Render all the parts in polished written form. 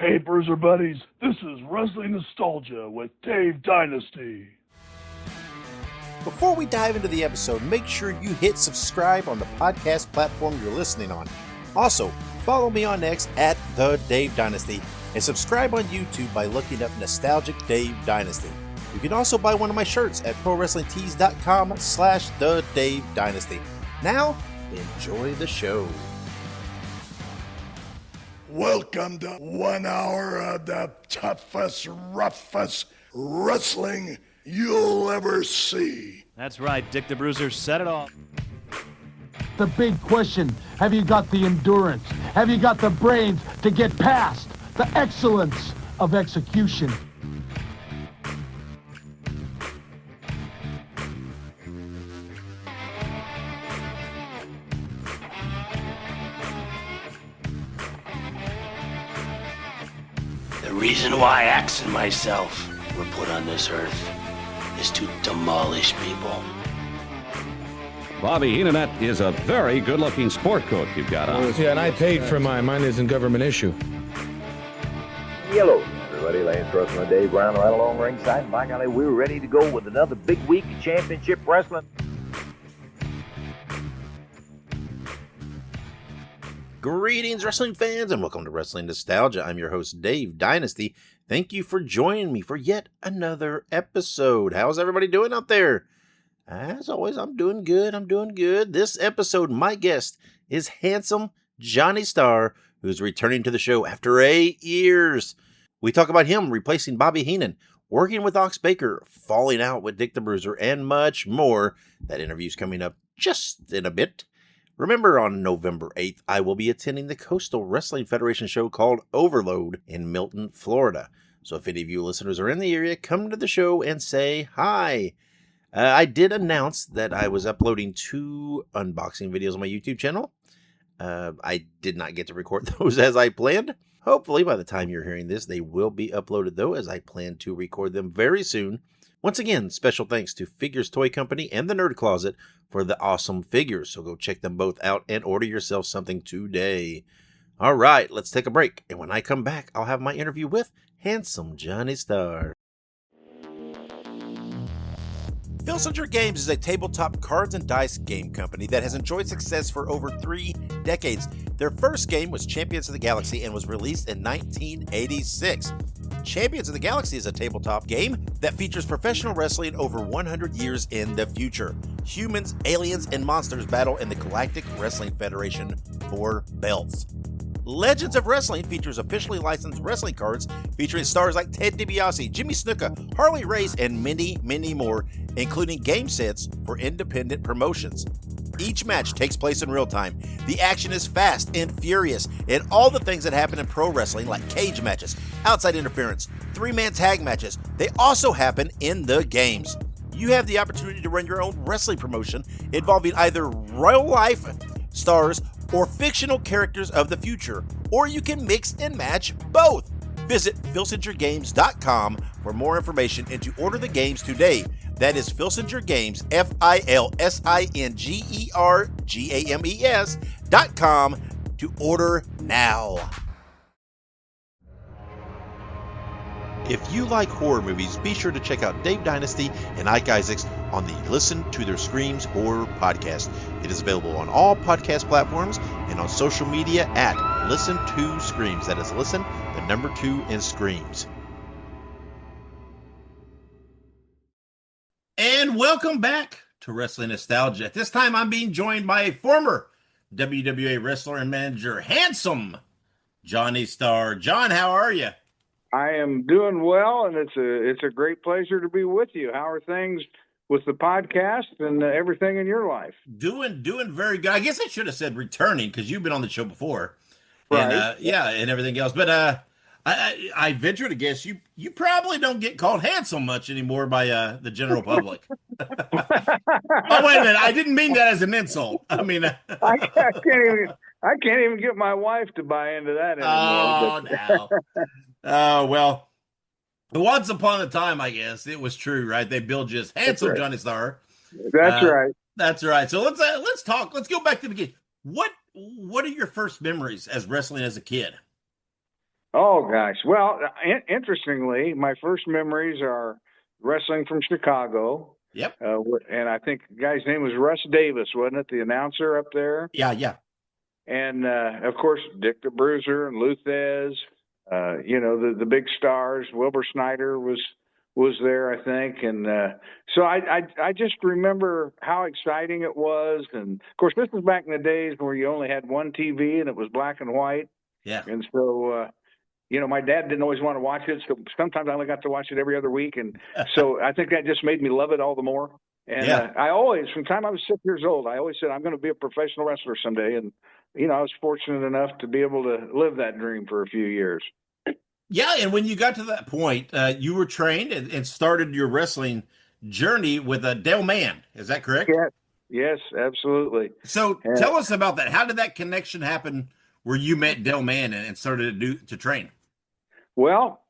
Hey, Bruiser buddies, this is Wrestling Nostalgia with Dave Dynasty. Before we dive into the episode, make sure you hit subscribe on the podcast platform you're listening on. Also, follow me on X at The Dave Dynasty and subscribe on YouTube by looking up Nostalgic Dave Dynasty. You can also buy one of my shirts at ProWrestlingTees.com/The Dave Dynasty. Now, enjoy the show. Welcome to 1 hour of the toughest, roughest wrestling you'll ever see. That's right, Dick the Bruiser said it all. The big question, have you got the endurance? Have you got the brains to get past the excellence of execution? The reason why Axe and myself were put on this earth is to demolish people. Bobby Heenan, that is a very good-looking sport coat you've got on. Yeah, and I paid for mine. Mine isn't government issue. Hello, everybody. Lance Russell and Dave Brown right along ringside. And by golly, we're ready to go with another big week of championship wrestling. Greetings, wrestling fans, and welcome to Wrestling Nostalgia. I'm your host, Dave Dynasty. Thank you for joining me for yet another episode. How's everybody doing out there? As always, I'm doing good. This episode, my guest is handsome Johnny Starr, who's returning to the show after 8 years. We talk about him replacing Bobby Heenan, working with Ox Baker, falling out with Dick the Bruiser, and much more. That interview's coming up just in a bit. Remember, on November 8th, I will be attending the Coastal Wrestling Federation show called Overload in Milton, Florida. So if any of you listeners are in the area, come to the show and say hi. I did announce that I was uploading 2 unboxing videos on my YouTube channel. I did not get to record those as I planned. Hopefully, by the time you're hearing this, they will be uploaded, though, as I plan to record them very soon. Once again, special thanks to Figures Toy Company and the Nerd Closet for the awesome figures. So go check them both out and order yourself something today. All right, let's take a break. And when I come back, I'll have my interview with handsome Johnny Starr. Filsinger Games is a tabletop cards and dice game company that has enjoyed success for over 3 decades. Their first game was Champions of the Galaxy and was released in 1986. Champions of the Galaxy is a tabletop game that features professional wrestling over 100 years in the future. Humans, aliens, and monsters battle in the Galactic Wrestling Federation for belts. Legends of Wrestling features officially licensed wrestling cards featuring stars like Ted DiBiase, Jimmy Snuka, Harley Race, and many, many more, including game sets for independent promotions. Each match takes place in real time. The action is fast and furious, and all the things that happen in pro wrestling, like cage matches, outside interference, 3-man tag matches, they also happen in the games. You have the opportunity to run your own wrestling promotion involving either real life stars or fictional characters of the future, or you can mix and match both. Visit filsingergames.com for more information and to order the games today. That is Filsinger Games, FILSINGERGAMES.com to order now. If you like horror movies, be sure to check out Dave Dynasty and Ike Isaacs on the Listen to Their Screams Horror Podcast. It is available on all podcast platforms and on social media at Listen to Screams. That is Listen, the number 2 in Screams. And welcome back to Wrestling Nostalgia. At this time, I'm being joined by a former WWA wrestler and manager, handsome Johnny Starr. John, how are you? I am doing well, and it's a great pleasure to be with you. How are things with the podcast and everything in your life? Doing very good. I guess I should have said returning because you've been on the show before, right? And everything else. But I venture to guess you probably don't get called handsome much anymore by the general public. Oh, wait a minute! I didn't mean that as an insult. I mean, I can't even get my wife to buy into that anymore. Oh, no. Oh, well, once upon a time, I guess it was true, right? They billed you as handsome Johnny Starr. That's right. That's right. So let's talk. Let's go back to the beginning. What are your first memories as wrestling as a kid? Oh, gosh. Well, interestingly, my first memories are wrestling from Chicago. Yep. And I think the guy's name was Russ Davis, wasn't it? The announcer up there. Yeah. And, of course, Dick the Bruiser and Luthez, the big stars. Wilbur Snyder was there, I think. And so I just remember how exciting it was. And, of course, this was back in the days where you only had one TV and it was black and white. Yeah. And so, my dad didn't always want to watch it. So sometimes I only got to watch it every other week. And so I think that just made me love it all the more. And I always, from the time I was 6 years old, I always said, I'm going to be a professional wrestler someday. And, I was fortunate enough to be able to live that dream for a few years. Yeah, and when you got to that point, you were trained and started your wrestling journey with Dale Mann. Is that correct? Yes, absolutely. So tell us about that. How did that connection happen where you met Dale Mann and started to train? Well,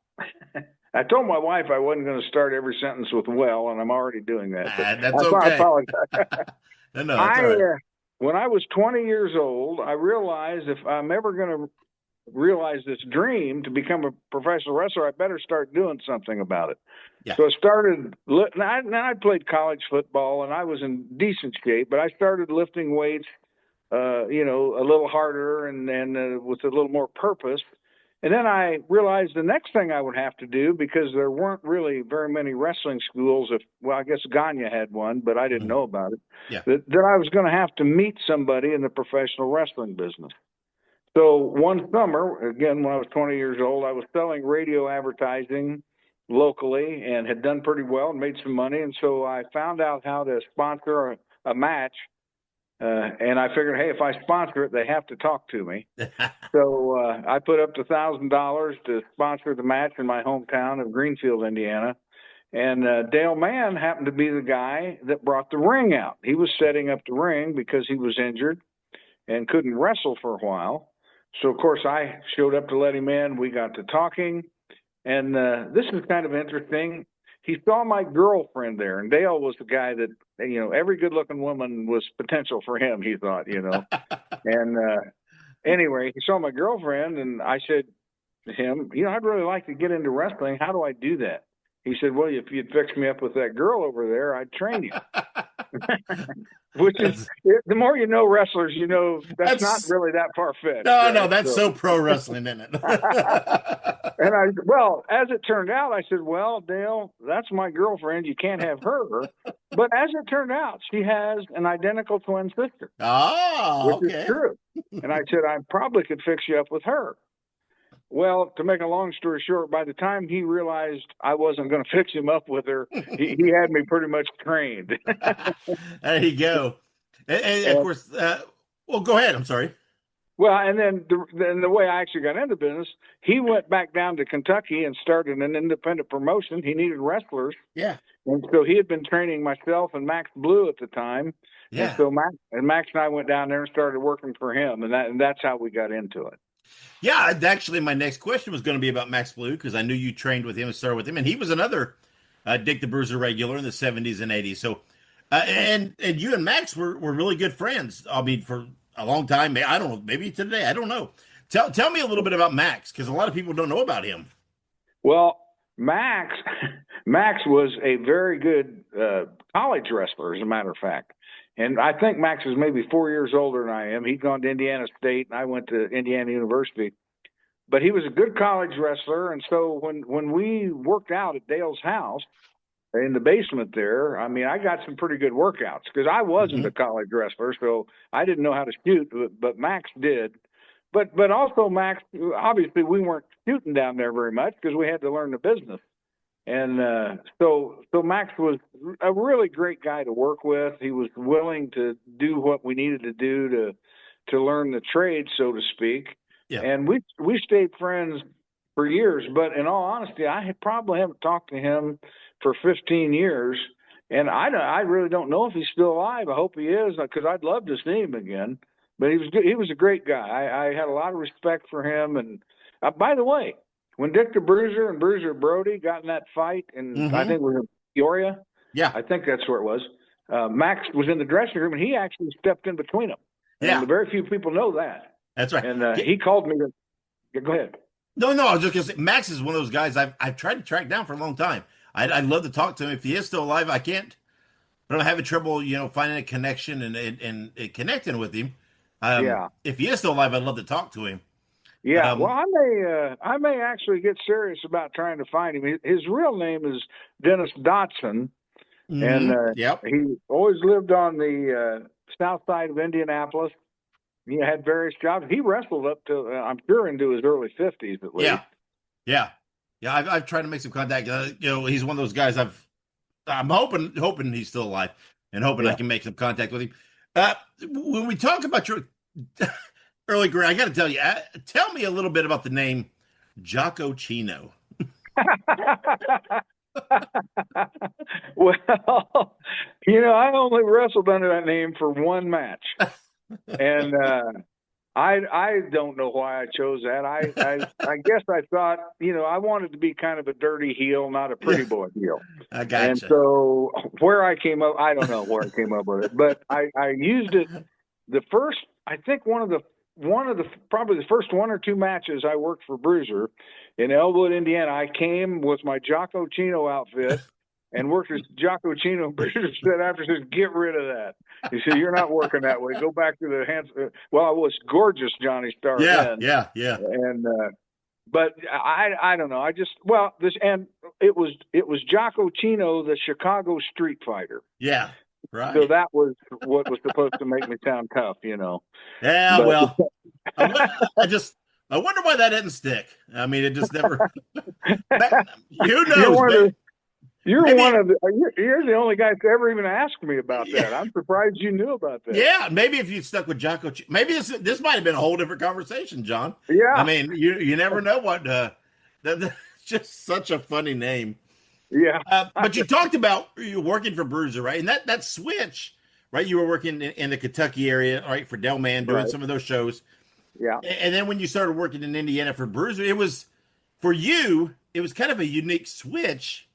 I told my wife I wasn't going to start every sentence with "well," and I'm already doing that. That's okay. I apologize. No, that's all right. When I was 20 years old, I realized if I'm ever going to realize this dream to become a professional wrestler, I better start doing something about it. Yeah. So I started. I played college football, and I was in decent shape, but I started lifting weights, a little harder and with a little more purpose. And then I realized the next thing I would have to do, because there weren't really very many wrestling schools. I guess Gagne had one, but I didn't know about it. Yeah. That I was going to have to meet somebody in the professional wrestling business. So one summer, again, when I was 20 years old, I was selling radio advertising locally and had done pretty well and made some money. And so I found out how to sponsor a match. And I figured, hey, if I sponsor it, they have to talk to me. So I put up to $1,000 to sponsor the match in my hometown of Greenfield, Indiana. And Dale Mann happened to be the guy that brought the ring out. He was setting up the ring because he was injured and couldn't wrestle for a while. So, of course, I showed up to let him in. We got to talking. And this is kind of interesting. He saw my girlfriend there, and Dale was the guy that, every good-looking woman was potential for him, he thought, And anyway, he saw my girlfriend, and I said to him, I'd really like to get into wrestling. How do I do that? He said, well, if you'd fix me up with that girl over there, I'd train you. Which is, the more you know wrestlers, that's not really that far-fetched. No, that's so pro wrestling, isn't it? And as it turned out, I said, well, Dale, that's my girlfriend. You can't have her. But as it turned out, she has an identical twin sister. Oh, which is true. And I said, I probably could fix you up with her. Well, to make a long story short, by the time he realized I wasn't going to fix him up with her, he had me pretty much trained. There you go. And of course, go ahead. I'm sorry. Well, and then the way I actually got into business, he went back down to Kentucky and started an independent promotion. He needed wrestlers. Yeah. And so he had been training myself and Max Blue at the time. Yeah. And so Max and I went down there and started working for him. And that's how we got into it. Yeah, actually, my next question was going to be about Max Blue, because I knew you trained with him and started with him, and he was another Dick the Bruiser regular in the 70s and 80s. So, and you and Max were really good friends. I mean, for a long time. I don't know, maybe today. I don't know. Tell me a little bit about Max, because a lot of people don't know about him. Well, Max was a very good college wrestler, as a matter of fact. And I think Max is maybe 4 years older than I am. He'd gone to Indiana State, and I went to Indiana University. But he was a good college wrestler, and so when we worked out at Dale's house in the basement there, I mean, I got some pretty good workouts because I wasn't a college wrestler, so I didn't know how to shoot, but Max did. But also Max, obviously we weren't shooting down there very much because we had to learn the business. And so Max was a really great guy to work with. He was willing to do what we needed to do to learn the trade, so to speak. Yeah. And we stayed friends for years. But in all honesty, I probably haven't talked to him for 15 years. And I really don't know if he's still alive. I hope he is, because I'd love to see him again. But he was good. He was a great guy. I had a lot of respect for him. And by the way, when Dick the Bruiser and Bruiser Brody got in that fight, and I think it was in Peoria. Yeah, I think that's where it was. Max was in the dressing room, and he actually stepped in between them. Yeah, and very few people know that. That's right. And he called me. Go ahead. No, I was just gonna say Max is one of those guys I've tried to track down for a long time. I'd love to talk to him if he is still alive. I can't, but I'm having trouble, finding a connection and connecting with him. Yeah. If he is still alive, I'd love to talk to him. Yeah, well, I may actually get serious about trying to find him. His real name is Dennis Dotson, and he always lived on the south side of Indianapolis. He had various jobs. He wrestled up to, I'm sure, into his early 50s at least. Yeah. I've tried to make some contact. He's one of those guys. I'm hoping he's still alive, and hoping I can make some contact with him. When we talk about your early career, I got to tell you, tell me a little bit about the name Jocko Chino. Well, I only wrestled under that name for one match, and I don't know why I chose that. I guess I thought, I wanted to be kind of a dirty heel, not a pretty boy heel. I gotcha. And so where I came up, I don't know where I came up with it, but I used it the first, I think one of the probably the first one or two matches I worked for Bruiser in Elwood, Indiana. I came with my Jocko Chino outfit and worked as Jocko Chino. Bruiser said after, get rid of that. He said, you're not working that way. Go back to the hands. Well, I was gorgeous Johnny Starr. Yeah. And but I don't know. It was Jocko Chino, the Chicago Street Fighter. Yeah. Right. So that was what was supposed to make me sound tough, Yeah, but, well, I wonder why that didn't stick. I mean, it just never. Who knows? You're the only guy that's ever even asked me about that. I'm surprised you knew about that. Yeah, maybe if you stuck with Jocko, maybe this might have been a whole different conversation, John. Yeah, I mean, you never know what. That's just such a funny name. Yeah, but you talked about you working for Bruiser, right? And that switch, right? You were working in the Kentucky area, right, for Del Man, doing some of those shows. Yeah. And then when you started working in Indiana for Bruiser, it was kind of a unique switch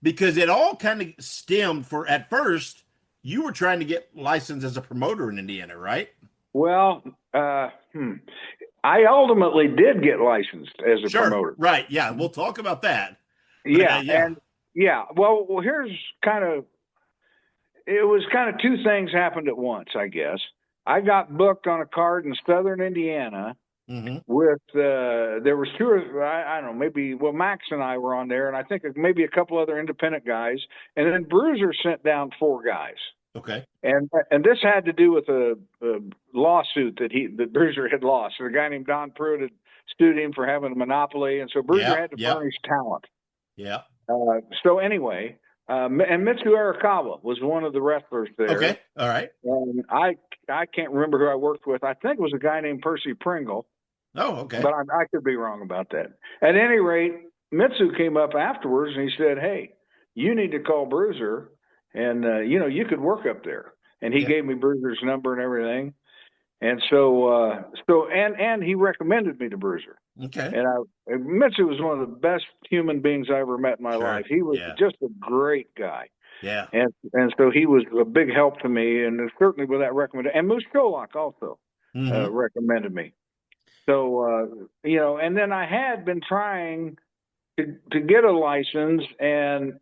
because it all kind of stemmed for, at first, you were trying to get licensed as a promoter in Indiana, right? Well, I ultimately did get licensed as a promoter. Right. Yeah. We'll talk about that. Well, here's it was kind of two things happened at once, I guess. I got booked on a card in Southern Indiana with, there was two or, I don't know, Max and I were on there, and I think maybe a couple other independent guys, and then Bruiser sent down 4 guys. Okay. And this had to do with a lawsuit that Bruiser had lost. So a guy named Don Pruitt had sued him for having a monopoly, and so Bruiser had to furnish talent. Yeah. So anyway, and Mitsu Arakawa was one of the wrestlers there. Okay, all right. And I can't remember who I worked with. I think it was a guy named Percy Pringle. Oh, okay. But I could be wrong about that. At any rate, Mitsu came up afterwards and he said, "Hey, you need to call Bruiser, and you could work up there." And he gave me Bruiser's number and everything. And so and he recommended me to Bruiser. Okay. And Mitsu was one of the best human beings I ever met in my life. He was just a great guy. Yeah. And so he was a big help to me, and certainly with that recommendation. And Moose Kolak also recommended me. So, and then I had been trying to get a license, and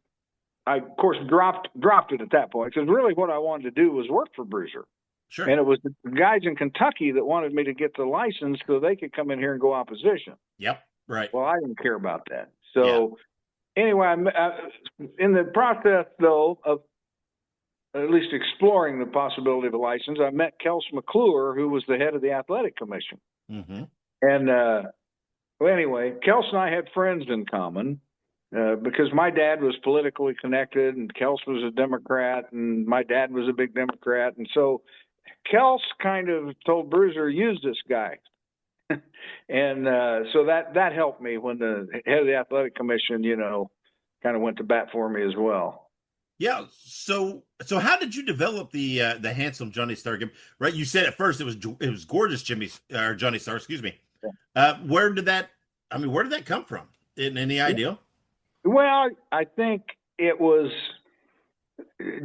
I, of course, dropped it at that point, because really what I wanted to do was work for Bruiser. Sure. And it was the guys in Kentucky that wanted me to get the license so they could come in here and go opposition. Yep. Right. Well, I didn't care about that. So anyway, in the process, though, of at least exploring the possibility of a license, I met Kels McClure, who was the head of the athletic commission. Mm-hmm. And anyway, Kels and I had friends in common because my dad was politically connected, and Kels was a Democrat, and my dad was a big Democrat. And so Kels kind of told Bruiser, use this guy. And so that helped me when the head of the athletic commission, kind of went to bat for me as well. Yeah. So how did you develop the handsome Johnny Starr? Right. You said at first it was gorgeous Johnny Starr. Excuse me. Yeah. Where did that come from? Any idea? Well, I think it was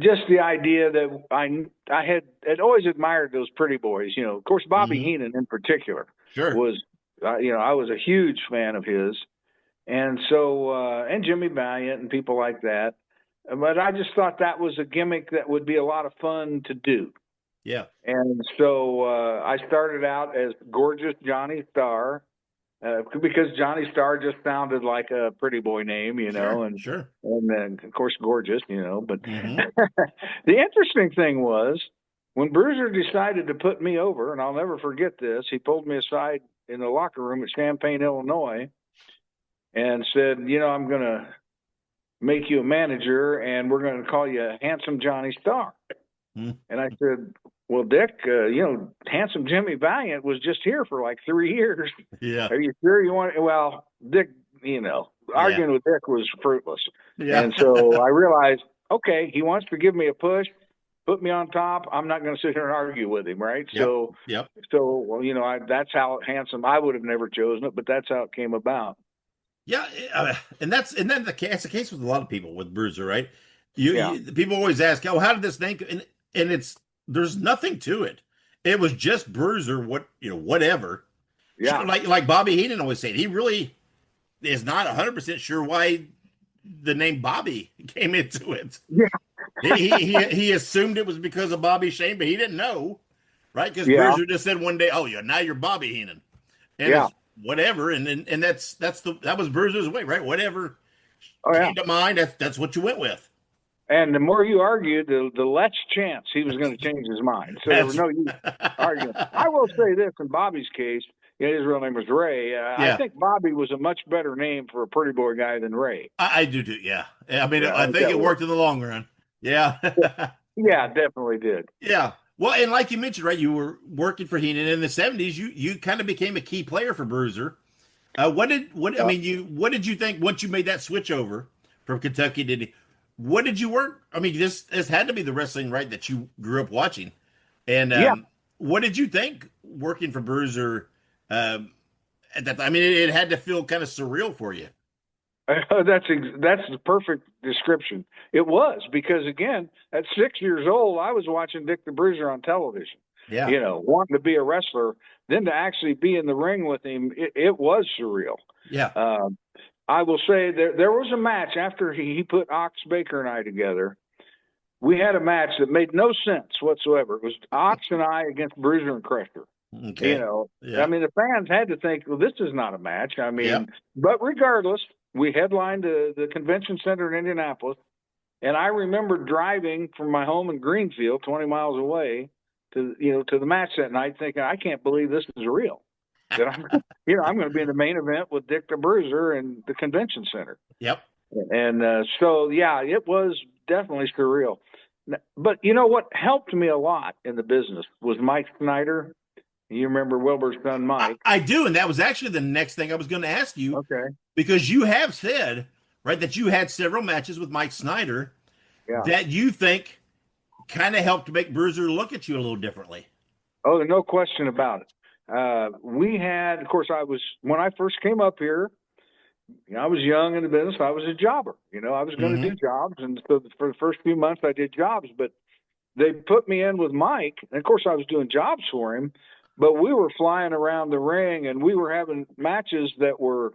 just the idea that I had always admired those pretty boys. Of course, Bobby Heenan in particular was I was a huge fan of his. And so, and Jimmy Valiant and people like that. But I just thought that was a gimmick that would be a lot of fun to do. Yeah. And so I started out as Gorgeous Johnny Starr, because Johnny Starr just sounded like a pretty boy name, Sure. And then, of course, gorgeous, But the interesting thing was when Bruiser decided to put me over, and I'll never forget this, he pulled me aside in the locker room at Champaign, Illinois, and said, I'm going to make you a manager, and we're going to call you Handsome Johnny Starr. And I said, well, Dick, Handsome Jimmy Valiant was just here for like 3 years. Yeah. Are you sure you want it? Well, Dick, arguing with Dick was fruitless. Yeah. And so I realized, okay, he wants to give me a push, put me on top. I'm not going to sit here and argue with him, right? Yep. So, that's how Handsome, I would have never chosen it, but that's how it came about. Yeah, and that's the case with a lot of people with Bruiser, right? People always ask, "Oh, how did this name?" And there's nothing to it. It was just Bruiser. Whatever. Yeah, like Bobby Heenan always said, he really is not 100% sure why the name Bobby came into it. Yeah, he assumed it was because of Bobby Shane, but he didn't know, right? Because Bruiser just said one day, "Oh, yeah, now you're Bobby Heenan," and whatever, and that was Bruiser's way, right? Whatever came to mind, that's what you went with. And the more you argued, the less chance he was going to change his mind. So there was no use arguing. I will say this: in Bobby's case, his real name was Ray. I think Bobby was a much better name for a pretty boy guy than Ray. I do too. Yeah. I mean, I think it worked in the long run. Yeah. Yeah, definitely did. Yeah. Well, and like you mentioned, right, you were working for Heenan in the 70s. You kind of became a key player for Bruiser. What did you think once you made that switch over from Kentucky? What did you work? I mean, this had to be the wrestling, right, that you grew up watching. And what did you think working for Bruiser at that? I mean, it had to feel kind of surreal for you. That's the perfect description. It was, because again, at 6 years old, I was watching Dick the Bruiser on television. Yeah. Wanting to be a wrestler, then to actually be in the ring with him, it was surreal. Yeah. I will say there was a match after he put Ox Baker and I together. We had a match that made no sense whatsoever. It was Ox and I against Bruiser and Crusher. Okay. I mean, the fans had to think, well, this is not a match. I mean, but regardless, we headlined the convention center in Indianapolis, and I remember driving from my home in Greenfield, 20 miles away, to the match that night, thinking, I can't believe this is real. That I'm going to be in the main event with Dick the Bruiser in the convention center. Yep. And so, it was definitely surreal. But what helped me a lot in the business was Mike Snyder. You remember Wilbur's son, Mike? I do, and that was actually the next thing I was going to ask you. Okay. Because you have said, right, that you had several matches with Mike Snyder that you think kind of helped make Bruiser look at you a little differently. Oh, no question about it. We had, of course, when I first came up here, I was young in the business. I was a jobber. I was going to do jobs. And so for the first few months, I did jobs. But they put me in with Mike. And, of course, I was doing jobs for him. But we were flying around the ring, and we were having matches that were,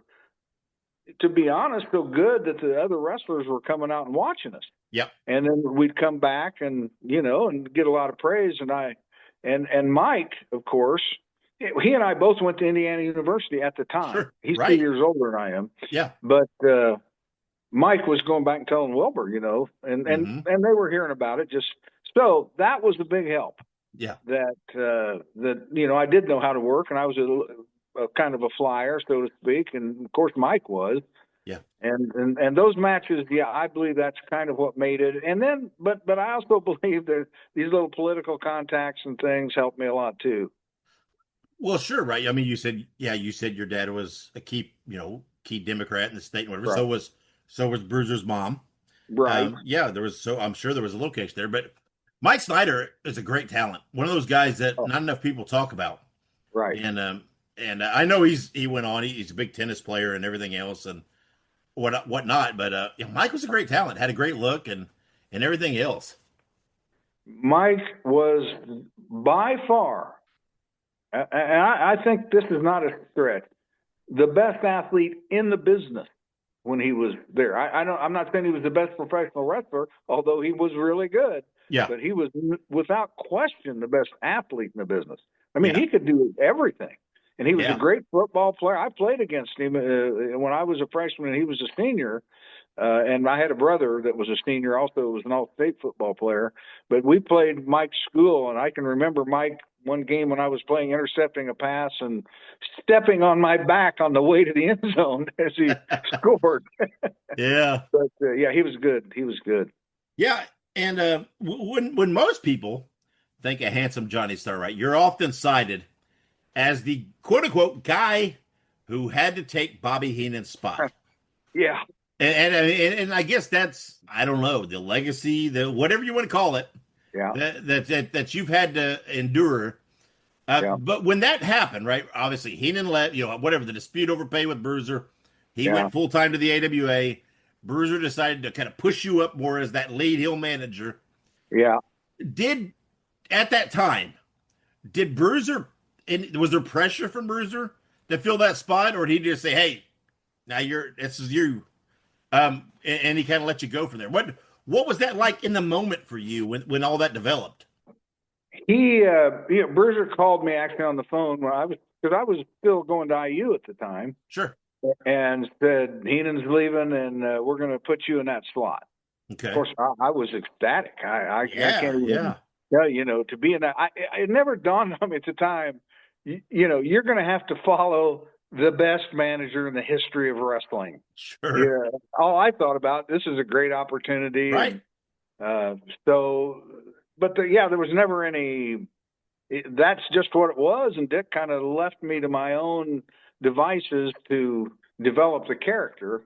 to be honest, so good that the other wrestlers were coming out and watching us. Yep. And then we'd come back and, and get a lot of praise. And Mike, of course, he and I both went to Indiana University at the time. Sure. He's right. 2 years older than I am. Yeah. But Mike was going back and telling Wilbur, and they were hearing about it. So that was the big help. Yeah. That I did know how to work, and I was a kind of a flyer, so to speak, and of course Mike was. Yeah. And those matches, I believe that's kind of what made it. And then, but I also believe that these little political contacts and things helped me a lot too. Well, sure, right. I mean, you said your dad was a key Democrat in the state and whatever. Right. So was Bruiser's mom. Right. I'm sure there was a location there, but Mike Snyder is a great talent. One of those guys that not enough people talk about. Right. And I know he went on. He's a big tennis player and everything else and whatnot. But Mike was a great talent. Had a great look and everything else. Mike was by far, and I think this is not a stretch, the best athlete in the business when he was there. I'm not saying he was the best professional wrestler, although he was really good. Yeah. But he was without question the best athlete in the business. I mean, he could do everything. And he was a great football player. I played against him when I was a freshman and he was a senior. And I had a brother that was a senior, also was an all-state football player. But we played Mike's school, and I can remember Mike one game when I was playing, intercepting a pass and stepping on my back on the way to the end zone as he scored. Yeah. But, he was good. He was good. Yeah, and when most people think of handsome Johnny Starr, right, you're often cited as the quote-unquote guy who had to take Bobby Heenan's spot. Yeah. And I guess that's, I don't know, the legacy, the whatever you want to call it, that you've had to endure. But when that happened, right, obviously Heenan let, whatever, the dispute over pay with Bruiser, he went full-time to the AWA. Bruiser decided to kind of push you up more as that lead heel manager. Yeah. At that time, did Bruiser, was there pressure from Bruiser to fill that spot, or did he just say, hey, now this is you? And he kind of let you go from there. What was that like in the moment for you when all that developed? Bruiser called me actually on the phone because I was still going to IU at the time. Sure. And said, Heenan's leaving and we're going to put you in that slot. Okay. Of course, I was ecstatic. I can't even tell you, to be in that. It never dawned on me at the time, you're going to have to follow the best manager in the history of wrestling. Sure. Yeah. All I thought about, this is a great opportunity. Right. There was never any, that's just what it was. And Dick kind of left me to my own devices to develop the character.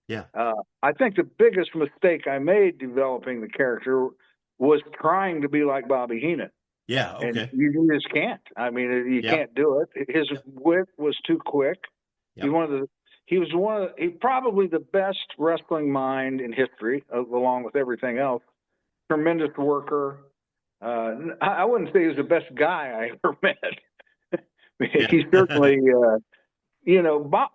Yeah. I think the biggest mistake I made developing the character was trying to be like Bobby Heenan. Yeah, okay. And you just can't. I mean, you can't do it. His wit was too quick. Yep. He was probably the best wrestling mind in history, along with everything else. Tremendous worker. I wouldn't say he was the best guy I ever met. He certainly, Bob,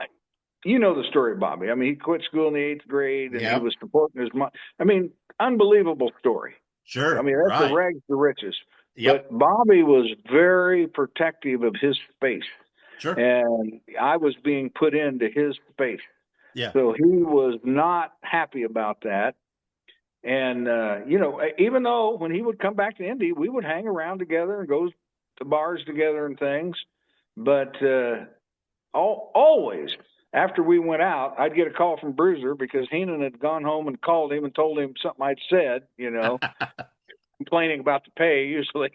the story of Bobby. I mean, he quit school in the 8th grade and he was supporting his mom. I mean, unbelievable story. Sure. I mean, that's the rags to riches. Yep. But Bobby was very protective of his space. Sure. And I was being put into his space. Yeah. So he was not happy about that. And, even though when he would come back to Indy, we would hang around together and go to bars together and things. But always after we went out, I'd get a call from Bruiser because Heenan had gone home and called him and told him something I'd said, complaining about the pay usually.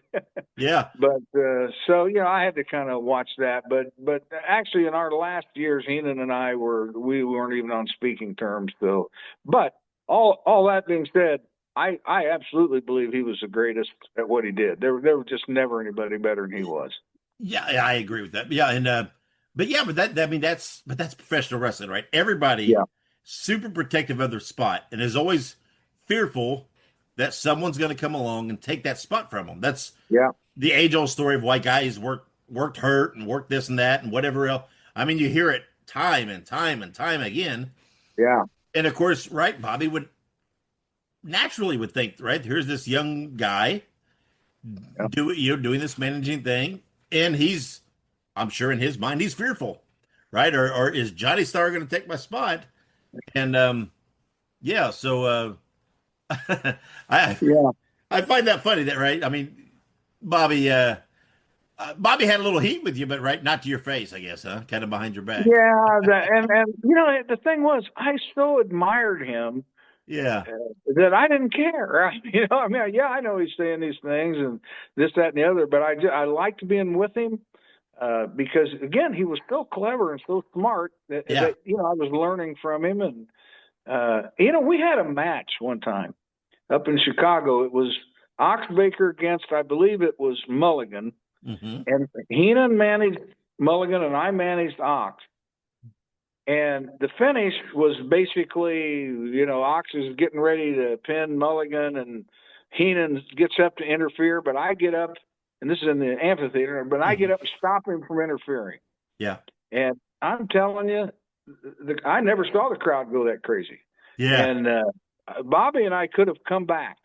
Yeah. But I had to kind of watch that. But actually, in our last years, Heenan and I we weren't even on speaking terms. So, but all that being said, I absolutely believe he was the greatest at what he did. There was just never anybody better than he was. Yeah, I agree with that. Yeah, and that's professional wrestling, right? Everybody super protective of their spot and is always fearful that someone's going to come along and take that spot from them. That's the age-old story of why guys worked hurt and worked this and that and whatever else. I mean, you hear it time and time and time again. Yeah. And of course, right, Bobby would think, right, here's this young guy doing this managing thing, and he's, I'm sure in his mind, he's fearful, right? Or is Johnny Starr going to take my spot? And so I find that funny that, right? I mean, Bobby had a little heat with you, but right, not to your face, I guess, huh? Kind of behind your back. Yeah, and the thing was, I so admired him. Yeah. That I didn't care. I know he's saying these things and this, that, and the other, but I liked being with him because, again, he was so clever and so smart that I was learning from him. And, we had a match one time up in Chicago. It was Oxbaker against, I believe it was Mulligan. Mm-hmm. And Heenan managed Mulligan and I managed Ox. And the finish was basically, Ox is getting ready to pin Mulligan and Heenan gets up to interfere, but I get up, and this is in the amphitheater, but I get up and stop him from interfering. Yeah. And I'm telling you, I never saw the crowd go that crazy. Yeah. And Bobby and I could have come back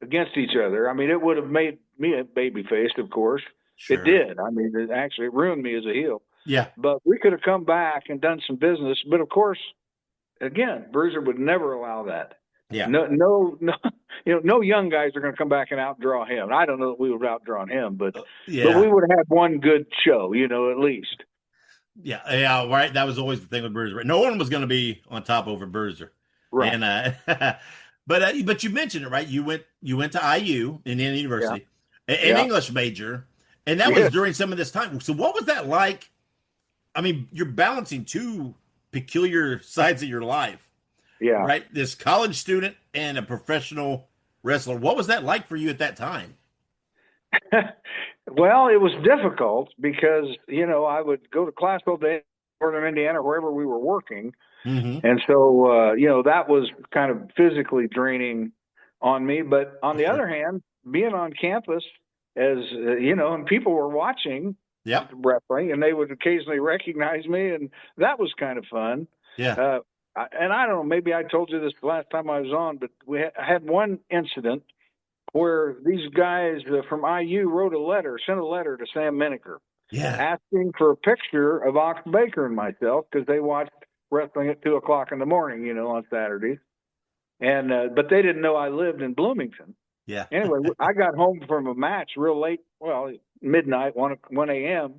against each other. I mean, it would have made me a baby faced, of course. Sure. It did. I mean, it ruined me as a heel. Yeah. But we could have come back and done some business. But of course, again, Bruiser would never allow that. Yeah. No, no young guys are going to come back and outdraw him. I don't know that we would have outdrawn him, but we would have had one good show, at least. Yeah, right. That was always the thing with Bruiser. Right? No one was going to be on top over Bruiser. Right. And but you mentioned it, right? You went to IU, Indiana University, an English major, and that was during some of this time. So what was that like? I mean, you're balancing two peculiar sides of your life. Yeah. Right? This college student and a professional wrestler. What was that like for you at that time? Well, it was difficult because, I would go to class all day in Northern Indiana, wherever we were working. Mm-hmm. And so, that was kind of physically draining on me. But on the other hand, being on campus as, and people were watching wrestling and they would occasionally recognize me. And that was kind of fun. Yeah. And I don't know, maybe I told you this the last time I was on, but I had one incident where these guys from IU sent a letter to Sam Miniker, asking for a picture of Ox Baker and myself because they watched wrestling at 2:00 in the morning, on Saturdays. And but they didn't know I lived in Bloomington. Yeah. Anyway, I got home from a match real late, midnight, 1 a.m.,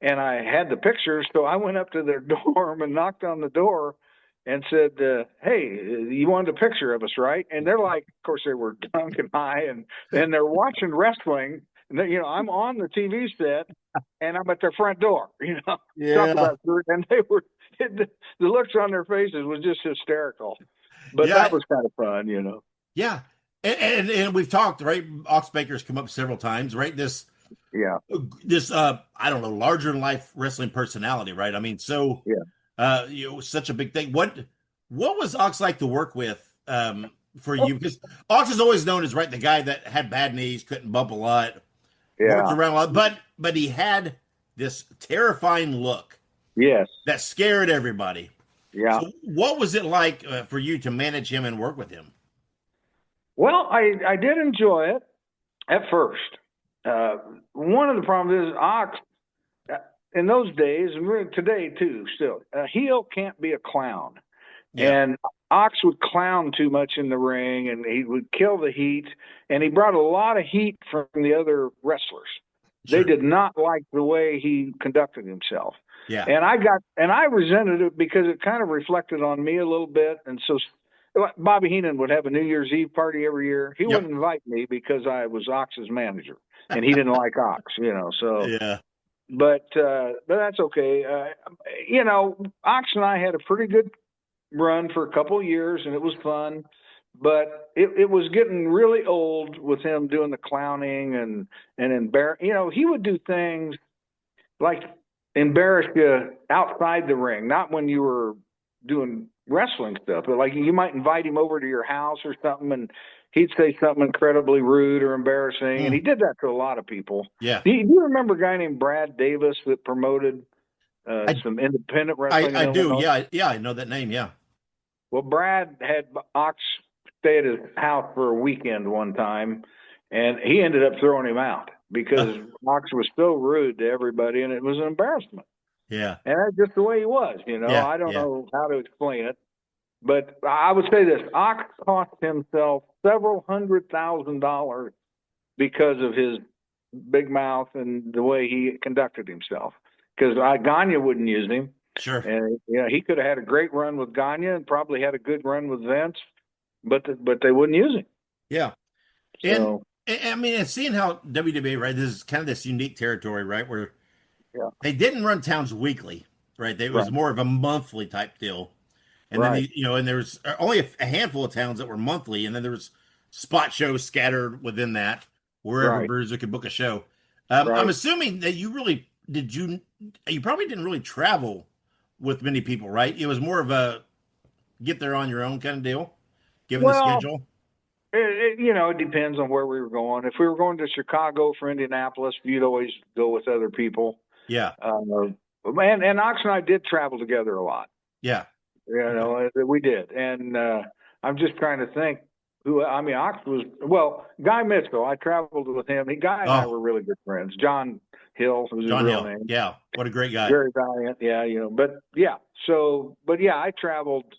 and I had the pictures, so I went up to their dorm and knocked on the door and said, hey, you wanted a picture of us, right? And they're like, of course, they were drunk and high, and they're watching wrestling. And I'm on the TV set, and I'm at their front door, Talk about, and they were, the looks on their faces was just hysterical. But that was kind of fun, Yeah. And we've talked, right? Ox Baker's come up several times, right? This I don't know, larger than life wrestling personality, right? I mean, so such a big thing. What was Ox like to work with for you? Because Ox is always known as the guy that had bad knees, couldn't bump a lot, worked around a lot, but he had this terrifying look, that scared everybody. Yeah. So what was it like for you to manage him and work with him? Well, I did enjoy it at first. One of the problems is Ox, in those days, and today too, still, a heel can't be a clown. Yeah. And Ox would clown too much in the ring, and he would kill the heat, and he brought a lot of heat from the other wrestlers. Sure. They did not like the way he conducted himself. Yeah. And I resented it because it kind of reflected on me a little bit. And so Bobby Heenan would have a New Year's Eve party every year. He wouldn't invite me because I was Ox's manager, and he didn't like Ox, so. Yeah. But that's okay. Ox and I had a pretty good run for a couple of years, and it was fun. But it was getting really old with him doing the clowning and embarrass. He would do things like embarrass you outside the ring, not when you were doing wrestling stuff, but like you might invite him over to your house or something, and he'd say something incredibly rude or embarrassing, and he did that to a lot of people. Yeah. Do you remember a guy named Brad Davis that promoted some independent wrestling? I do. Yeah, I know that name. Yeah. Well, Brad had Ox stay at his house for a weekend one time, and he ended up throwing him out because Ox was so rude to everybody, and it was an embarrassment. Yeah. And that's just the way he was, I don't know how to explain it. But I would say this, Ox cost himself several $100,000 because of his big mouth and the way he conducted himself. Because Gagne wouldn't use him. Sure. And he could have had a great run with Gagne and probably had a good run with Vince, but they wouldn't use him. Yeah. So, and seeing how WWE, right, this is kind of this unique territory, right, where they didn't run towns weekly, right? It was more of a monthly type deal. And then, and there was only a handful of towns that were monthly, and then there was spot shows scattered within that, wherever Bruiser could book a show. I'm assuming that you probably didn't really travel with many people, right? It was more of a get there on your own kind of deal, given the schedule. It depends on where we were going. If we were going to Chicago for Indianapolis, you'd always go with other people. Yeah. And Ox and I did travel together a lot. Yeah. We did. And I'm just trying to think Ox was, Guy Mitchell. I traveled with him. Guy and I were really good friends. John Hill was his real name. Yeah. What a great guy. Very valiant. Yeah. I traveled,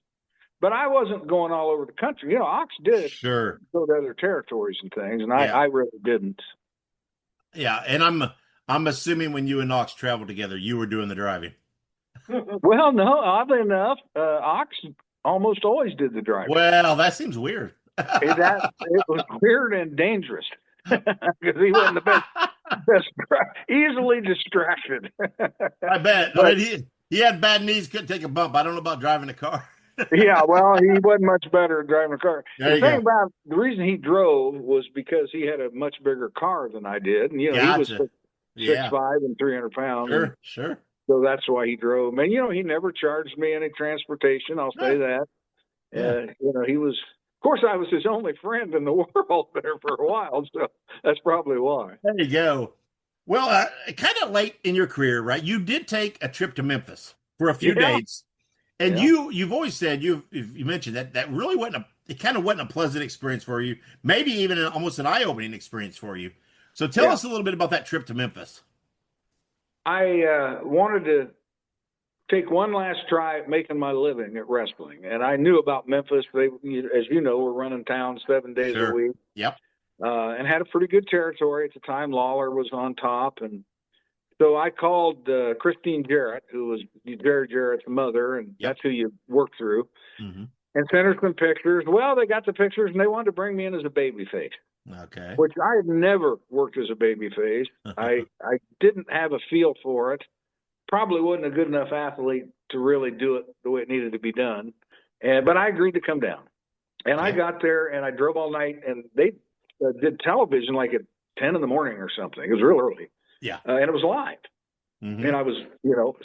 but I wasn't going all over the country. Ox did go to other territories and things, and I really didn't. Yeah. And I'm assuming when you and Ox traveled together, you were doing the driving. Well, no, oddly enough, Ox almost always did the driving. Well, that seems weird. It was weird and dangerous because he wasn't the best easily distracted. I bet. He had bad knees, couldn't take a bump. I don't know about driving a car. Yeah, well, he wasn't much better at driving a car. The reason he drove was because he had a much bigger car than I did, and he was 6'5" and 300 pounds. Sure. So that's why he drove. And he never charged me any transportation. I'll say that. He was. Of course, I was his only friend in the world there for a while, so that's probably why. There you go. Well, kind of late in your career, right? You did take a trip to Memphis for a few days, and you've always said you mentioned that really wasn't a pleasant experience for you. Maybe even almost an eye-opening experience for you. So tell us a little bit about that trip to Memphis. I wanted to take one last try at making my living at wrestling. And I knew about Memphis. They, as you know, were running town 7 days a week. Yep. And had a pretty good territory at the time. Lawler was on top. And so I called Christine Jarrett, who was Jerry Jarrett's mother, and that's who you work through, and sent her some pictures. Well, they got the pictures, and they wanted to bring me in as a babyface. Okay. Which I had never worked as a babyface. I didn't have a feel for it. Probably wasn't a good enough athlete to really do it the way it needed to be done. But I agreed to come down. And I got there, and I drove all night, and they did television like at 10 in the morning or something. It was real early. Yeah. And it was live. And I was,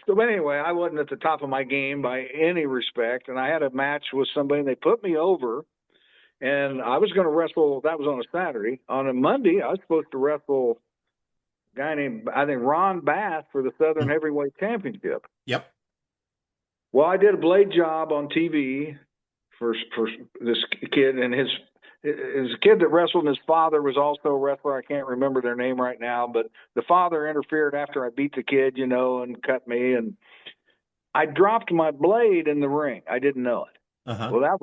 so anyway, I wasn't at the top of my game by any respect. And I had a match with somebody, and they put me over. And I was going to wrestle, that was on a Saturday. On a Monday, I was supposed to wrestle a guy named, I think, Ron Bass for the Southern Heavyweight Championship. Yep. Well, I did a blade job on TV for this kid, and his kid that wrestled, and his father was also a wrestler. I can't remember their name right now, but the father interfered after I beat the kid, and cut me. And I dropped my blade in the ring. I didn't know it. Well, that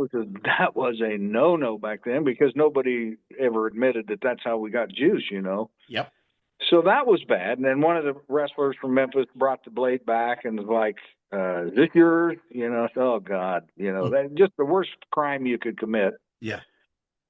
was a no-no back then because nobody ever admitted that that's how we got juice, Yep. So that was bad. And then one of the wrestlers from Memphis brought the blade back and was like, is this yours? Oh, God. That's just the worst crime you could commit. Yeah.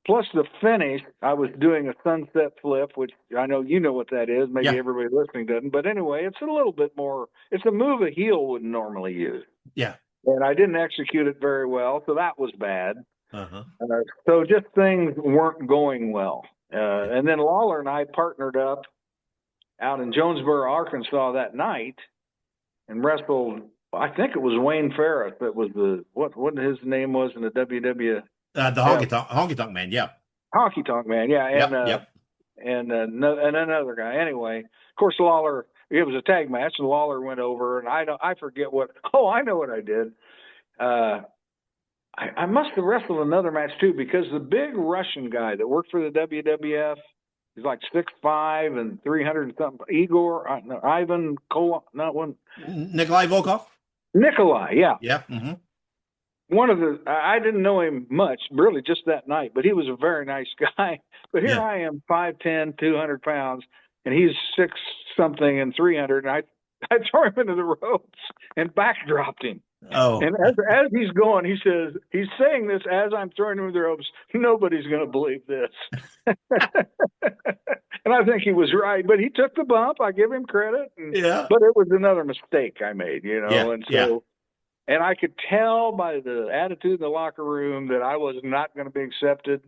Plus the finish, I was doing a sunset flip, which I know you know what that is. Maybe everybody listening doesn't. But anyway, it's a little bit more – it's a move a heel wouldn't normally use. Yeah. And I didn't execute it very well, so that was bad. So just things weren't going well. And then Lawler and I partnered up out in Jonesboro, Arkansas that night and wrestled. I think it was Wayne Ferris that was what his name was in the WWF. The Honky Tonk Man, yeah. Honky Tonk Man, yeah. And another guy. Anyway, of course, Lawler. It was a tag match, and Lawler went over, and I forget what. Oh, I know what I did. I must have wrestled another match too, because the big Russian guy that worked for the WWF, he's like 6'5" and 300 and something. Ivan Kolo, not one. Nikolai Volkov. Nikolai, yeah. Yeah. One of the, I didn't know him much, really, just that night, but he was a very nice guy. But here I am, 5'10", 200 pounds. And he's 6 something and 300, and I throw him into the ropes and backdropped him. Oh. And as he's going, he's saying this as I'm throwing him into the ropes. Nobody's going to believe this. And I think he was right, but he took the bump. I give him credit. But it was another mistake I made, and I could tell by the attitude in the locker room that I was not going to be accepted.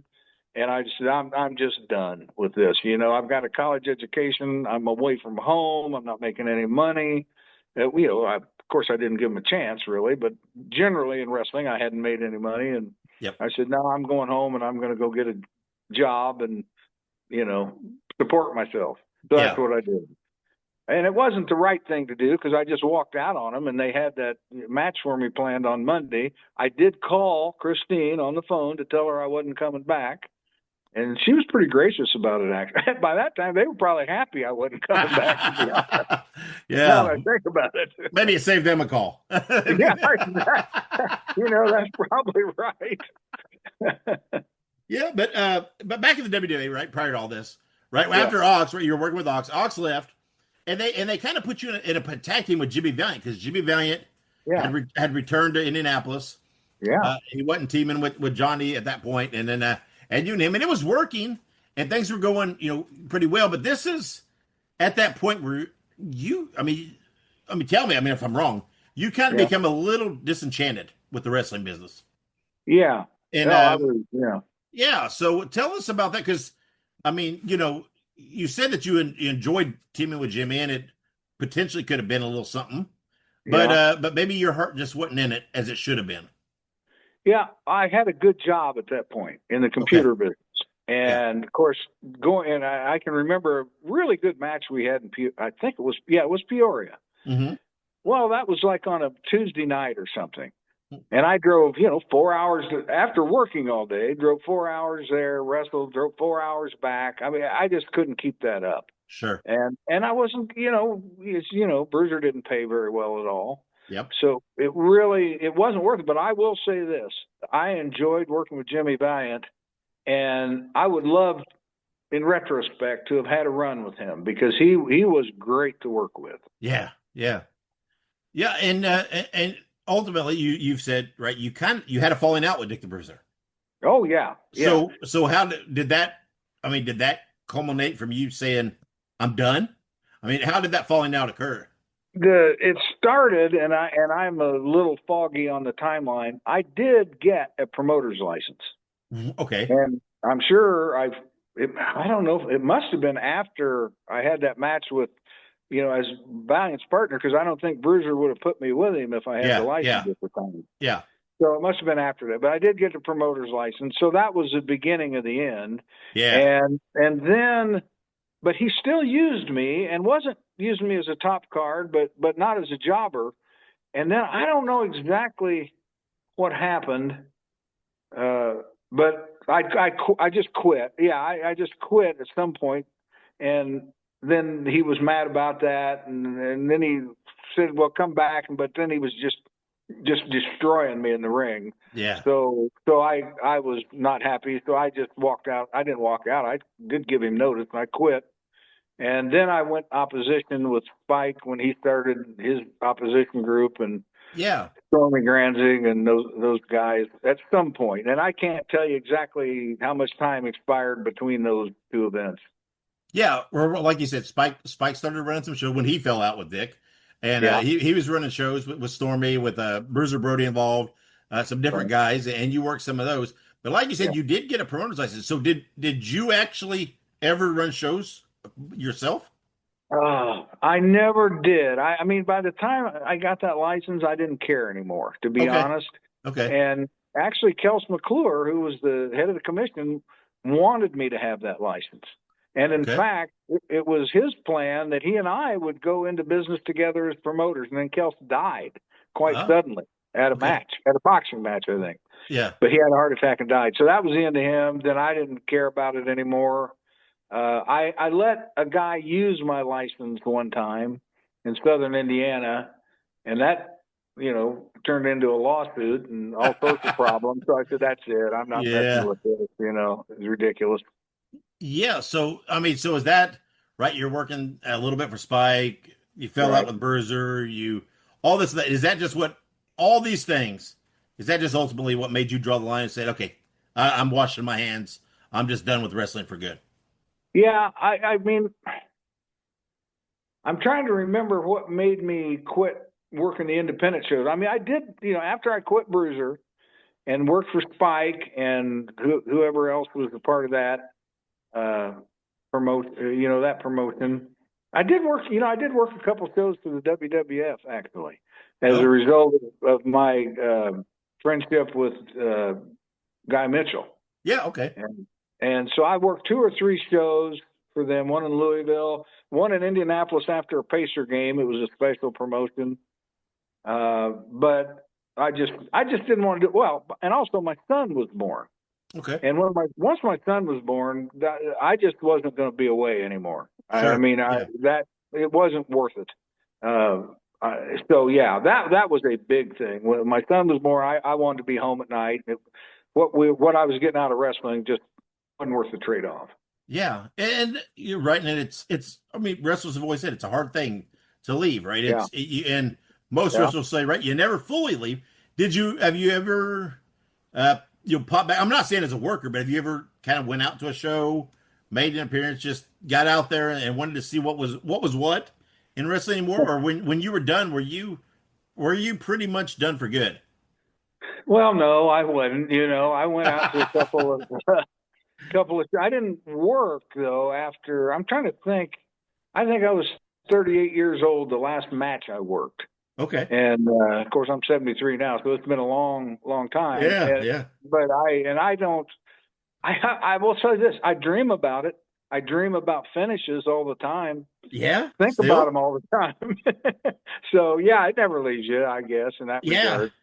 And I just said, I'm just done with this. I've got a college education. I'm away from home. I'm not making any money. Of course, I didn't give him a chance, really. But generally in wrestling, I hadn't made any money. And I said, no, I'm going home, and I'm going to go get a job and, support myself. So that's what I did. And it wasn't the right thing to do because I just walked out on them, and they had that match for me planned on Monday. I did call Christine on the phone to tell her I wasn't coming back, and she was pretty gracious about it, actually. By that time, they were probably happy I wasn't coming back, to be honest. Yeah. Now that I think about it. Maybe it saved them a call. Yeah, that's probably right. Yeah, but back in the WWE, right, prior to all this, right, after Ox, right, you were working with Ox. Ox left. And they kind of put you in a tag team with Jimmy Valiant because Jimmy Valiant had returned to Indianapolis. Yeah, he wasn't teaming with Johnny at that point, and then and you and him, and it was working, and things were going pretty well. But this is at that point where tell me if I'm wrong. You kind of become a little disenchanted with the wrestling business. Yeah, and yeah. So tell us about that because you said that you enjoyed teaming with Jimmy, and it potentially could have been a little something, but maybe your heart just wasn't in it as it should have been. Yeah, I had a good job at that point in the computer business, and of course, I can remember a really good match we had in I think it was Peoria. Mm-hmm. Well, that was like on a Tuesday night or something. And I drove, 4 hours after working all day, drove 4 hours there, wrestled, drove 4 hours back. I mean, I just couldn't keep that up. Sure. And I wasn't, Bruiser didn't pay very well at all. Yep. So it wasn't worth it. But I will say this. I enjoyed working with Jimmy Valiant, and I would love, in retrospect, to have had a run with him because he was great to work with. Yeah. Yeah. Yeah. And ultimately, you've said, right, you had a falling out with Dick the Bruiser. Oh yeah. So how did that culminate from you saying I'm done? I mean, how did that falling out occur? It started, and I'm a little foggy on the timeline. I did get a promoter's license. Okay. And I'm sure I don't know. It must have been after I had that match with, as Valiant's partner, because I don't think Bruiser would have put me with him if I had the license at the time. Yeah. So it must have been after that. But I did get the promoter's license. So that was the beginning of the end. Yeah. And then, but he still used me and wasn't using me as a top card, but not as a jobber. And then I don't know exactly what happened, but I just quit. Yeah, I just quit at some point, and then he was mad about that, and then he said, "Well, come back." But then he was just destroying me in the ring. Yeah. So I was not happy. So I just walked out. I didn't walk out. I did give him notice, and I quit. And then I went opposition with Spike when he started his opposition group, and Stormy Granzig and those guys at some point. And I can't tell you exactly how much time expired between those two events. Yeah, or like you said, Spike started running some shows when he fell out with Dick, and he was running shows with Stormy, with Bruiser Brody involved, some different guys, and you worked some of those. But like you said, you did get a promoter's license. So did you actually ever run shows yourself? I never did. I mean, by the time I got that license, I didn't care anymore, to be honest. Okay. And actually, Kels McClure, who was the head of the commission, wanted me to have that license. And in fact, it was his plan that he and I would go into business together as promoters. And then Kels died quite suddenly at a match, at a boxing match, I think. Yeah. But he had a heart attack and died. So that was the end of him. Then I didn't care about it anymore. I let a guy use my license one time in Southern Indiana, and that, turned into a lawsuit and all sorts of problems. So I said, that's it. I'm not messing with this. It's ridiculous. Yeah. So, is that right? You're working a little bit for Spike. You fell out with Bruiser. All this, is that just all these things, is that just ultimately what made you draw the line and say, okay, I'm washing my hands. I'm just done with wrestling for good? Yeah. I mean, I'm trying to remember what made me quit working the independent shows. I mean, I did, after I quit Bruiser and worked for Spike and whoever else was a part of that, that promotion. I did work a couple shows for the WWF actually, as a result of my friendship with Guy Mitchell. Yeah. Okay. And so I worked 2 or 3 shows for them, one in Louisville, one in Indianapolis after a Pacer game. It was a special promotion. But I just didn't want to do well. And also my son was born. Okay. And once my son was born, I just wasn't going to be away anymore. Sure. It wasn't worth it. So yeah, that was a big thing. When my son was born, I wanted to be home at night. What I was getting out of wrestling just wasn't worth the trade-off. Yeah, and you're right, and it's. I mean, wrestlers have always said it's a hard thing to leave, right? And most wrestlers say, right, you never fully leave. Have you ever, pop back? I'm not saying as a worker, but have you ever kind of went out to a show, made an appearance, just got out there and wanted to see what was what in wrestling anymore? Or when you were done, were you pretty much done for good? Well, no, I wasn't. I went out to a couple of. I didn't work though. After I'm trying to think, I think I was 38 years old the last match I worked. Okay. And of course I'm 73 now, so it's been a long time. Yeah. But I will say this: I dream about it. I dream about finishes all the time. Yeah. Think about them all the time. So yeah, it never leaves you, I guess, in that regard.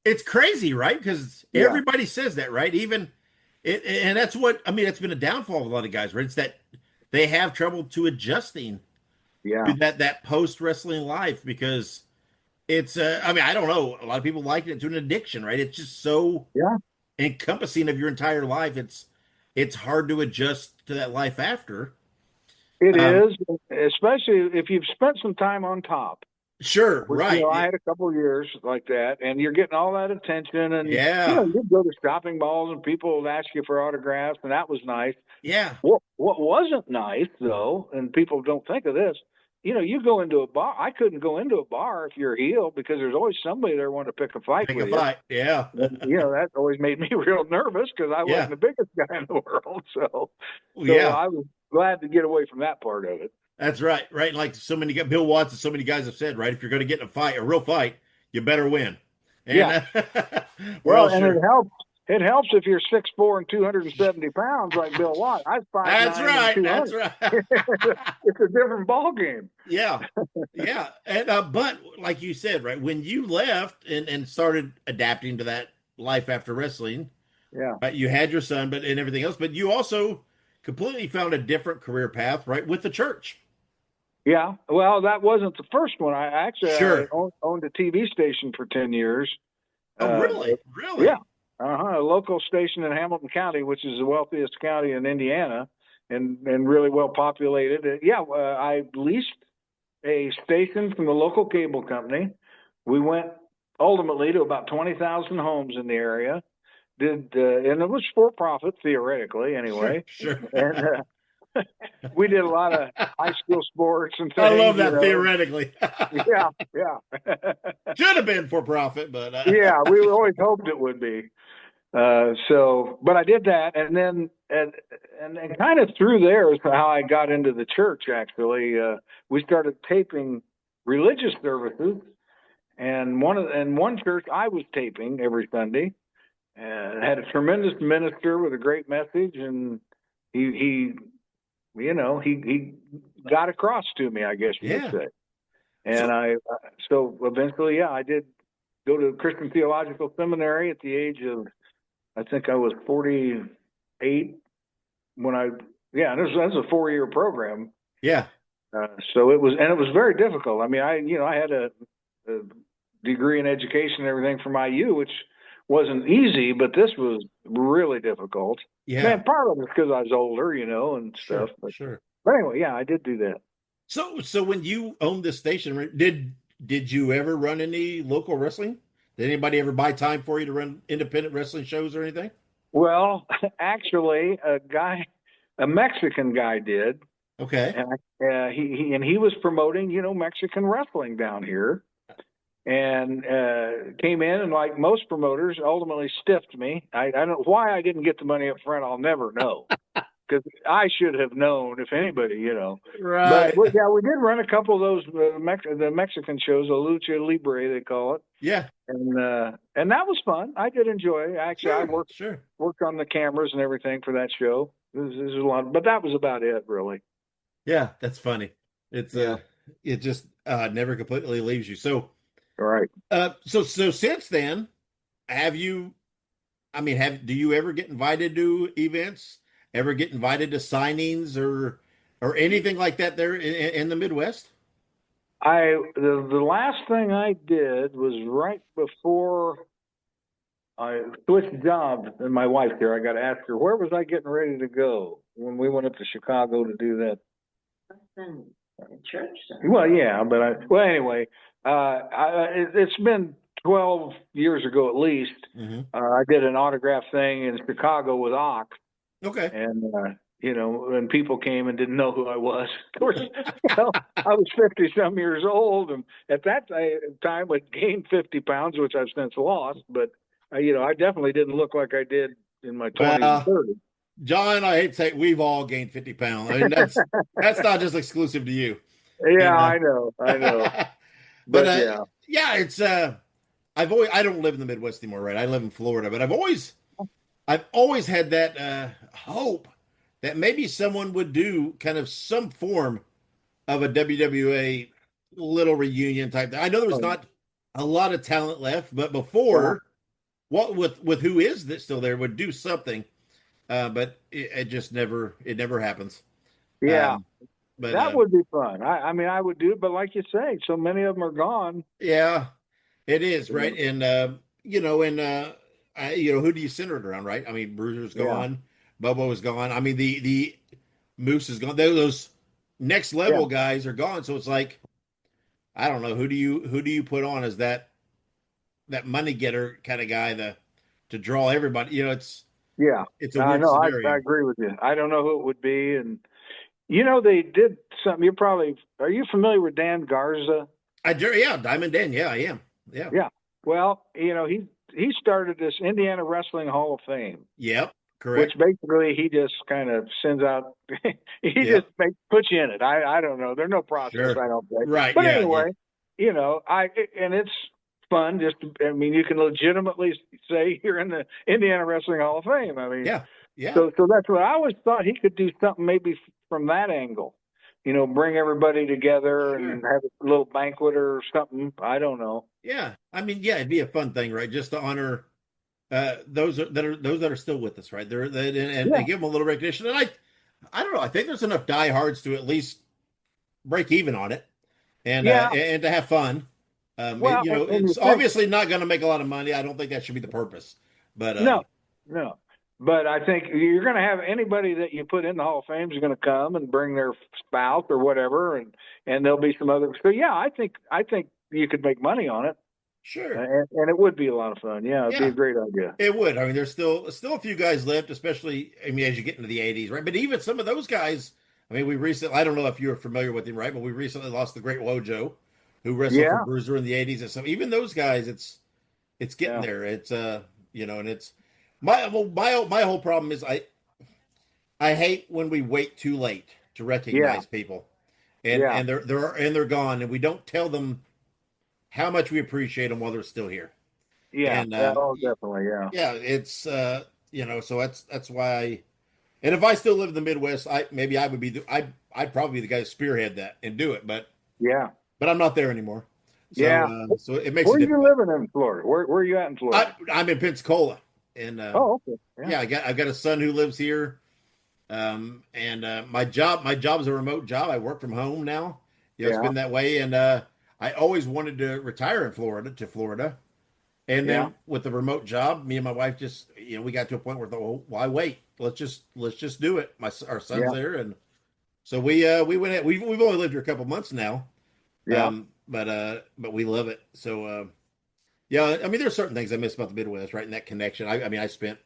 It's crazy, right? Because everybody says that, right? And that's what I mean. That's been a downfall of a lot of guys, right? It's that they have trouble to adjusting to that post wrestling life because it's. I don't know. A lot of people liken it to an addiction, right? It's just so encompassing of your entire life. It's hard to adjust to that life after. It is, especially if you've spent some time on top. Sure, right. I had a couple of years like that, and you're getting all that attention, and you go to shopping malls, and people would ask you for autographs, and that was nice. Yeah. What wasn't nice though, and people don't think of this, you go into a bar. I couldn't go into a bar if you're a heel because there's always somebody there wanting to pick a fight with you. Yeah. And, that always made me real nervous because I wasn't the biggest guy in the world. So I was glad to get away from that part of it. That's right. Right. Like Bill Watts and so many guys have said, right? If you're going to get in a real fight, you better win. And, it helps if you're 6'4" and 270 pounds like Bill Watts. I was 5'9". That's right. It's a different ball game. Yeah. Yeah. And, but like you said, right, when you left and started adapting to that life after wrestling, you had your son, and everything else, but you also completely found a different career path, right, with the church. Yeah, well, that wasn't the first one. I owned a TV station for 10 years. Oh, really? Really? Yeah. A local station in Hamilton County, which is the wealthiest county in Indiana and really well populated. I leased a station from the local cable company. We went ultimately to about 20,000 homes in the area. And it was for profit theoretically anyway. Sure. And we did a lot of high school sports and things. I love that theoretically. Yeah. Should have been for profit, but we always hoped it would be. But I did that, and then and kind of through there is how I got into the church. Actually, we started taping religious services, and one church I was taping every Sunday. And had a tremendous minister with a great message, and he got across to me, I guess you could say. And so eventually, I did go to Christian Theological Seminary at the age of, I think I was 48 when this was a 4-year program. Yeah. So it was very difficult. I mean, I had a degree in education and everything from IU, which wasn't easy, but this was really difficult. Yeah. Man, part of it was because I was older, and stuff. Sure. But anyway, I did do that. So when you owned this station, did you ever run any local wrestling? Did anybody ever buy time for you to run independent wrestling shows or anything? Well, actually, a Mexican guy did. Okay. And he was promoting, Mexican wrestling down here. And came in and, like most promoters, ultimately stiffed me. I don't know why I didn't get the money up front. I'll never know, because I should have known, if anybody, Right. But we did run a couple of those the Mexican shows, a lucha libre they call it. Yeah. And that was fun. I did enjoy it. Actually, I worked on the cameras and everything for that show. There's a lot, but that was about it, really. Yeah, that's funny. It's it just never completely leaves you. So, All right. So since then, have you? I mean, do you ever get invited to events? Ever get invited to signings or anything like that there in the Midwest? The last thing I did was right before I switched jobs, and my wife here, I got to ask her, where was I getting ready to go when we went up to Chicago to do that? Church. Well, yeah, but anyway, it's been 12 years ago at least. Mm-hmm. I did an autograph thing in Chicago with Ock. Okay. And, and people came and didn't know who I was. Of course, I was 50-some years old. And at that time, I'd gained 50 pounds, which I've since lost. But, I definitely didn't look like I did in my 20s and 30s. John, I hate to say, we've all gained 50 pounds. I mean, that's not just exclusive to you. Yeah, I know. but it's I don't live in the Midwest anymore, right? I live in Florida, but I've always had that hope that maybe someone would do kind of some form of a WWA little reunion type thing. I know there was not a lot of talent left, but before, with who is that still there would do something. But it just never happens. Yeah. But that would be fun. I mean, I would do it, but like you say, so many of them are gone. Yeah, it is, right? And, who do you center it around, right? I mean, Bruiser's gone. Bobo is gone. I mean, the Moose is gone. Those next level guys are gone. So it's like, I don't know. Who do you put on as that money getter kind of guy to draw everybody? It's a weird scenario. I agree with you. I don't know who it would be. And, they did something. Are you familiar with Dan Garza? I do. Yeah. Diamond Dan. Yeah, I am. Yeah. Yeah. Well, he started this Indiana Wrestling Hall of Fame. Yep. Correct. Which basically he just kind of sends out, just puts you in it. I don't know. There's no process, I don't think. Right. But anyway, and it's fun. You can legitimately say you're in the Indiana Wrestling Hall of Fame. I mean, yeah. So that's what I always thought he could do something maybe from that angle. Bring everybody together and have a little banquet or something. I don't know. Yeah. I mean, it'd be a fun thing, right? Just to honor those that are still with us, right? They give them a little recognition. And I don't know. I think there's enough diehards to at least break even on it, and to have fun. It's obviously not going to make a lot of money. I don't think that should be the purpose. But no. But I think you're going to have anybody that you put in the Hall of Fame is going to come and bring their spouse or whatever, and there'll be some other. So I think you could make money on it. Sure. And it would be a lot of fun. Yeah, it'd be a great idea. It would. I mean, there's still a few guys left, especially, as you get into the 80s, right? But even some of those guys, I don't know if you're familiar with him, right? But we recently lost the great Wojo, who wrestled for Bruiser in the 80s. And so even those guys, it's getting there. It's, and it's, my whole problem is I hate when we wait too late to recognize people, and they're gone, and we don't tell them how much we appreciate them while they're still here. Yeah, and, definitely, yeah. Yeah, it's so that's why and if I still live in the Midwest, I'd probably be the guy to spearhead that and do it, but I'm not there anymore. So, so it makes. Where are you living in Florida? Where are you at in Florida? I'm in Pensacola. And okay. I've got a son who lives here, and my job's a remote job. I work from home now. It's been that way, and I always wanted to retire in Florida, and then with the remote job, me and my wife just we got to a point where why wait? Let's just do it. Our son's there, and so we went. We've only lived here a couple months now, but we love it. So. Yeah, I mean, there's certain things I miss about the Midwest, right? And that connection. I spent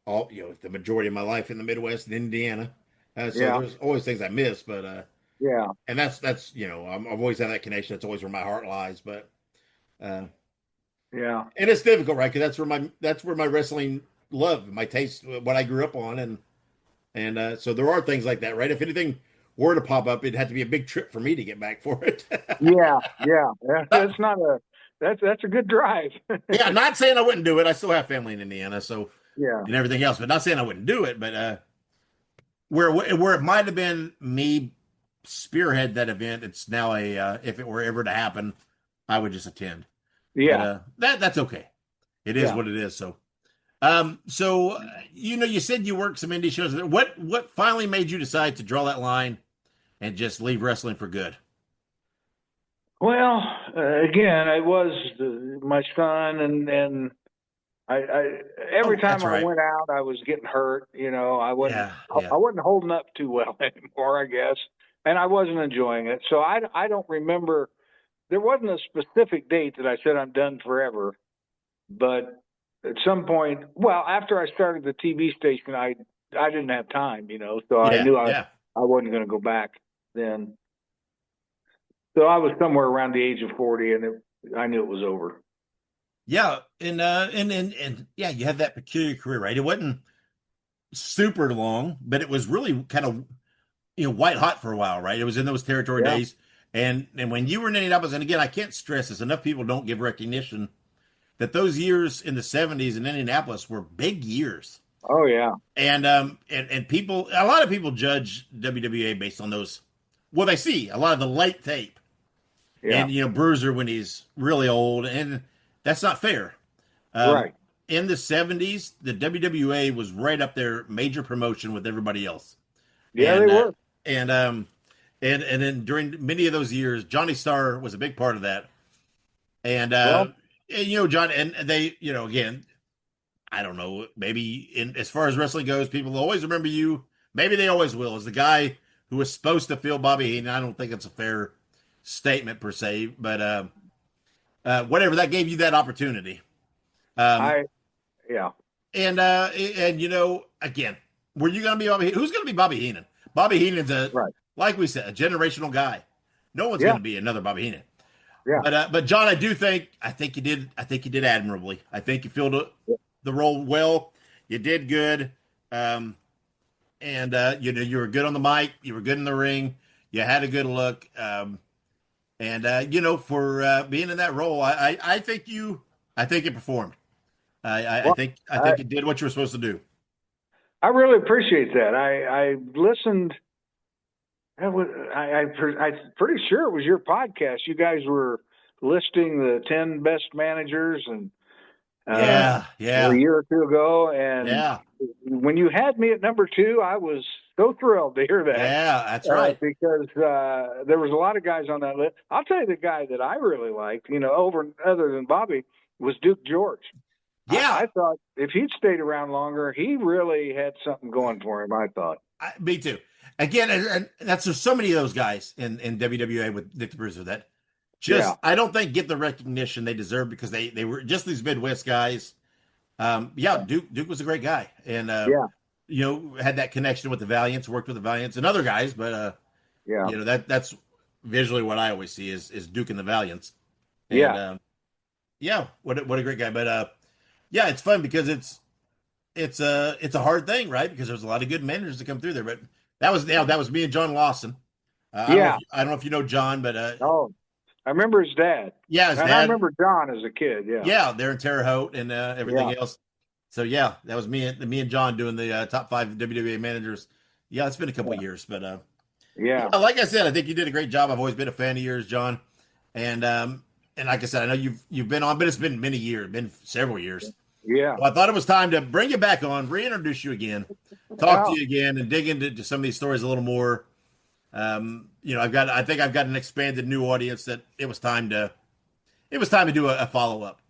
the majority of my life in the Midwest in Indiana. So there's always things I miss, but and that's I've always had that connection. That's always where my heart lies. But and it's difficult, right? Because that's where my wrestling love, my taste, what I grew up on, and so there are things like that, right? If anything were to pop up, it'd have to be a big trip for me to get back for it. That's not a. That's a good drive. Not saying I wouldn't do it. I still have family in Indiana, so and everything else, but not saying I wouldn't do it. But where it might have been me spearhead that event, it's now if it were ever to happen, I would just attend. Yeah. But, that's okay. It is what it is. So, you said you worked some indie shows. What finally made you decide to draw that line and just leave wrestling for good? Well, again, it was my son, and I every time I went out, I was getting hurt. I wasn't I wasn't holding up too well anymore, I guess, and I wasn't enjoying it. So I don't remember. There wasn't a specific date that I said I'm done forever, but at some point, after I started the TV station, I didn't have time, so I knew I wasn't going to go back then. So I was somewhere around the age of 40, and I knew it was over. Yeah, and you had that peculiar career, right? It wasn't super long, but it was really kind of white hot for a while, right? It was in those territory days, and when you were in Indianapolis, and again, I can't stress this enough. People don't give recognition that those years in the 70s in Indianapolis were big years. Oh yeah, and people, a lot of people judge WWA based on those. Well, they see a lot of the late tape, and Bruiser when he's really old, and that's not fair. Right. In the 70s, the WWA was right up there, major promotion with everybody else. Yeah, they were. And then during many of those years, Johnny Starr was a big part of that. And John, and they, again, I don't know, maybe as far as wrestling goes, people will always remember you. Maybe they always will, as the guy who was supposed to fill Bobby Heenan. I don't think it's a fair statement per se, but whatever, that gave you that opportunity. And again, were you going to be Bobby Heenan? Who's going to be Bobby Heenan? Bobby Heenan's like we said, a generational guy. No one's going to be another Bobby Heenan. Yeah. But John, I think you did admirably. I think you filled the role well. You did good. And you were good on the mic. You were good in the ring. You had a good look. For being in that role, I think you performed. I think you did what you were supposed to do. I really appreciate that. I listened. I'm pretty sure it was your podcast. You guys were listing the 10 best managers, and a year or two ago. And when you had me at number 2, I was so thrilled to hear that. Yeah, that's right. Because there was a lot of guys on that list. I'll tell you the guy that I really liked, other than Bobby, was Duke George. Yeah. I thought if he'd stayed around longer, he really had something going for him, I thought. Me too. Again, and there's so many of those guys in WWA with Dick the Bruiser that I don't think get the recognition they deserve because they were just these Midwest guys. Duke was a great guy, and had that connection with the Valiants, worked with the Valiants and other guys, but that's visually what I always see is Duke and the Valiants. And, what a great guy. But it's fun because it's a hard thing, right? Because there's a lot of good managers that come through there, but that was me and John Lawson. I don't know if you know John, but I remember his dad. Yeah, his dad. I remember John as a kid. Yeah, they're in Terre Haute and everything else. So that was me and John doing the top 5 WWA managers. Yeah, it's been a couple of years, but like I said, I think you did a great job. I've always been a fan of yours, John, and like I said, I know you've been on, but it's been many years, been several years. Yeah. Well, I thought it was time to bring you back on, reintroduce you again, talk to you again, and dig into some of these stories a little more. I think I've got an expanded new audience that it was time to do a follow up.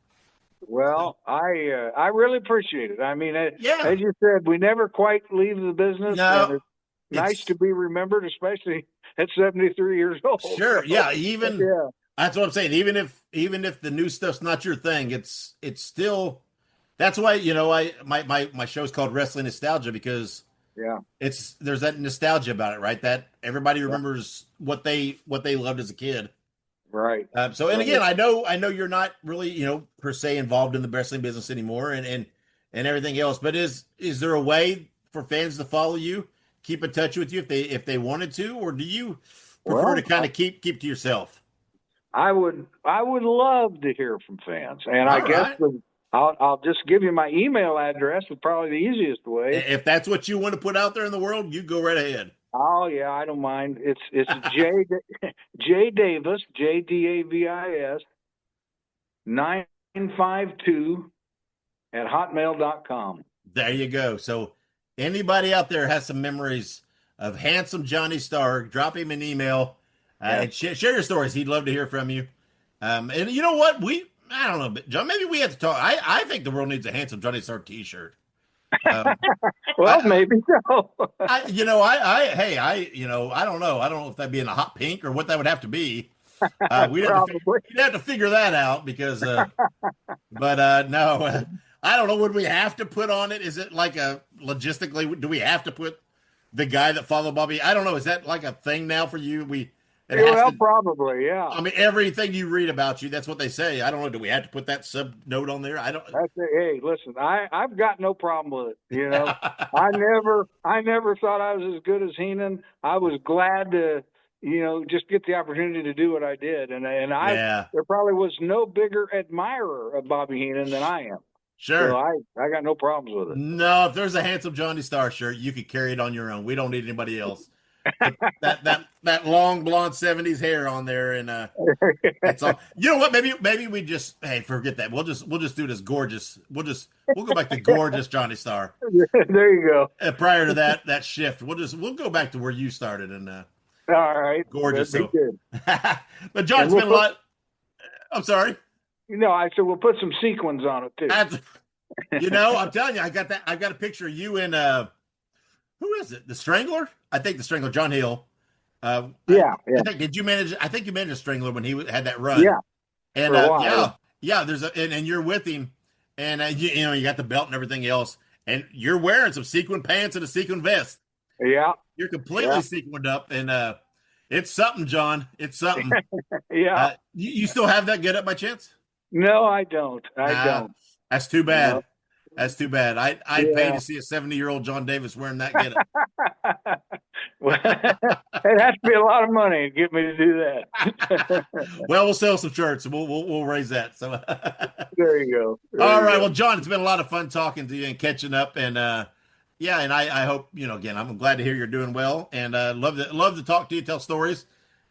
Well, I really appreciate it. I mean, as you said, we never quite leave the business. No, and it's nice to be remembered, especially at 73 years old. Sure. Yeah. That's what I'm saying. Even if the new stuff's not your thing, it's still. That's why my show's called Wrestling Nostalgia because there's that nostalgia about it, right? That everybody remembers what they loved as a kid, right? And again, I know you're not really per se involved in the wrestling business anymore, and everything else. But is there a way for fans to follow you, keep in touch with you if they wanted to, or do you prefer to kind of keep to yourself? I would love to hear from fans, and I guess I'll just give you my email address. It's probably the easiest way. If that's what you want to put out there in the world, you go right ahead. Oh yeah, I don't mind. It's J Davis, JDAVIS 952 at hotmail.com. There you go. So anybody out there has some memories of handsome Johnny Starr, drop him an email and share your stories. He'd love to hear from you. And you know what? I don't know, but John, maybe we have to talk. I think the world needs a handsome Johnny Starr t-shirt. Well, maybe so. I don't know. I don't know if that'd be in a hot pink or what that would have to be. We'd have to figure that out because, no, I don't know. Would we have to put on it? Is it like logistically, do we have to put the guy that followed Bobby? I don't know. Is that like a thing now for you? Probably, yeah. I mean, everything you read about you, that's what they say. I don't know. Do we have to put that sub note on there? I don't. Hey, listen, I've got no problem with it. You know, I never thought I was as good as Heenan. I was glad to, just get the opportunity to do what I did, and there probably was no bigger admirer of Bobby Heenan than I am. Sure. So I got no problems with it. No, if there's a handsome Johnny Starr shirt, you could carry it on your own. We don't need anybody else. that long blonde 70s hair on there, and that's all. You know what? Maybe we just forget that. We'll just do this gorgeous. We'll go back to gorgeous Johnny Starr. There you go. And prior to that shift, we'll go back to where you started, and all right, gorgeous. So. Good. But John, it's been a lot. I'm sorry. I said we'll put some sequins on it too. I'm telling you, I got that. I've got a picture of you in who is it? The Strangler? I think the Strangler, John Hill. Yeah. I think you managed a Strangler when he had that run. Yeah. And there's and you're with him, and you got the belt and everything else, and you're wearing some sequin pants and a sequin vest. Yeah. You're completely sequined up, and it's something, John. It's something. Yeah. You still have that get up by chance? No, I don't. I don't. That's too bad. No. That's too bad. I'd pay to see a 70-year-old John Davis wearing that get up. Well, it has to be a lot of money to get me to do that. Well, we'll sell some shirts and we'll raise that. So there you go. All right. Well, John, it's been a lot of fun talking to you and catching up. And and I hope, again, I'm glad to hear you're doing well, and love to talk to you, tell stories.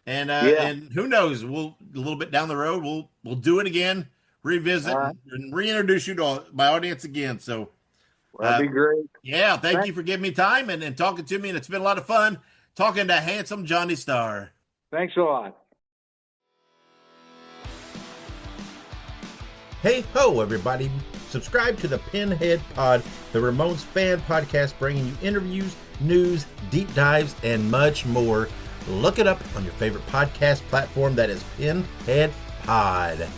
And who knows, a little bit down the road, we'll do it again, revisit and reintroduce you to my audience again. So that'd be great. Yeah. Thank you for giving me time and talking to me. And it's been a lot of fun talking to handsome Johnny Starr. Thanks a lot. Hey ho, everybody. Subscribe to the Pinhead Pod, the Ramones fan podcast, bringing you interviews, news, deep dives, and much more. Look it up on your favorite podcast platform. That is Pinhead Pod.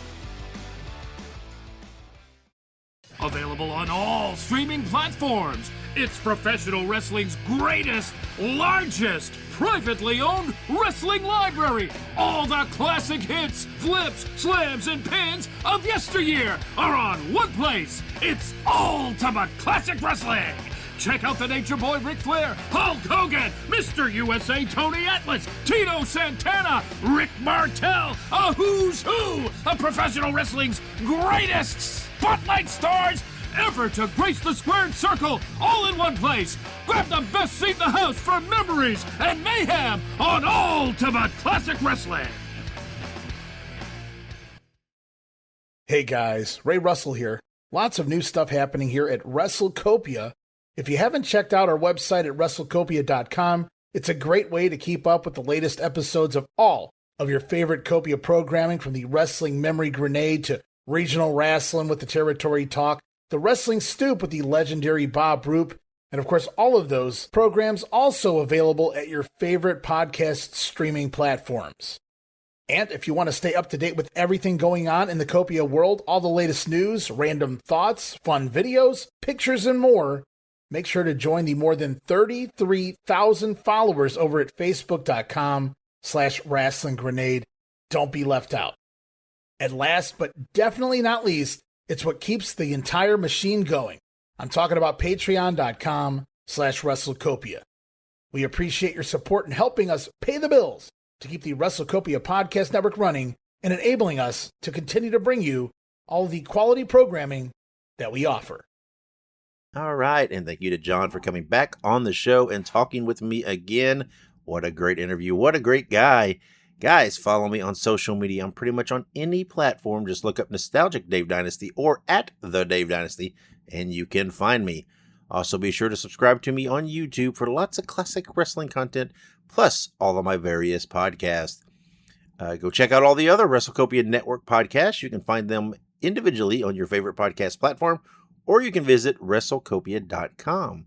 Available on all streaming platforms. It's professional wrestling's greatest, largest, privately owned wrestling library. All the classic hits, flips, slams, and pins of yesteryear are on one place. It's Ultimate Classic Wrestling. Check out the Nature Boy Ric Flair, Hulk Hogan, Mr. USA Tony Atlas, Tito Santana, Rick Martel, a who's who of professional wrestling's greatest spotlight stars ever to grace the squared circle, all in one place. Grab the best seat in the house for memories and mayhem on Ultimate Classic Wrestling. Hey guys, Ray Russell here. Lots of new stuff happening here at WrestleCopia. If you haven't checked out our website at WrestleCopia.com, it's a great way to keep up with the latest episodes of all of your favorite Copia programming, from the Wrestling Memory Grenade to Regional Wrestling with the Territory Talk, the Wrestling Stoop with the legendary Bob Roop, and of course all of those programs also available at your favorite podcast streaming platforms. And if you want to stay up to date with everything going on in the Copia world, all the latest news, random thoughts, fun videos, pictures, and more, make sure to join the more than 33,000 followers over at Facebook.com/Wrestling Grenade. Don't be left out. And last but definitely not least, it's what keeps the entire machine going. I'm talking about Patreon.com/WrestleCopia. We appreciate your support in helping us pay the bills to keep the WrestleCopia podcast network running and enabling us to continue to bring you all the quality programming that we offer. All right, and thank you to John for coming back on the show and talking with me again. What a great interview. What a great guy. Guys, follow me on social media. I'm pretty much on any platform. Just look up Nostalgic Dave Dynasty or at The Dave Dynasty, and you can find me. Also, be sure to subscribe to me on YouTube for lots of classic wrestling content, plus all of my various podcasts. Go check out all the other WrestleCopia Network podcasts. You can find them individually on your favorite podcast platform, or you can visit WrestleCopia.com.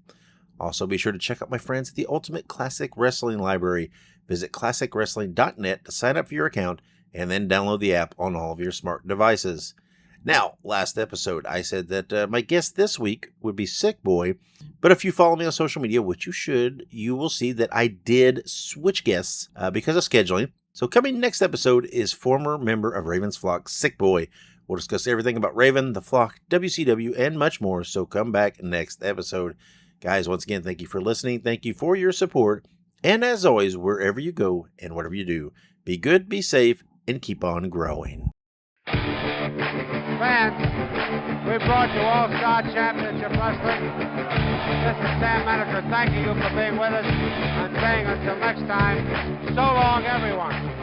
Also, be sure to check out my friends at the Ultimate Classic Wrestling Library. Visit ClassicWrestling.net to sign up for your account, and then download the app on all of your smart devices. Now, last episode, I said that my guest this week would be Sick Boy, but if you follow me on social media, which you should, you will see that I did switch guests because of scheduling. So coming next episode is former member of Raven's Flock, Sick Boy. We'll discuss everything about Raven, the Flock, WCW, and much more, so come back next episode. Guys, once again, thank you for listening. Thank you for your support. And as always, wherever you go and whatever you do, be good, be safe, and keep on growing. Fans, we brought you All-Star Championship Wrestling. This is Sam Maneker thanking you for being with us and saying until next time, so long, everyone.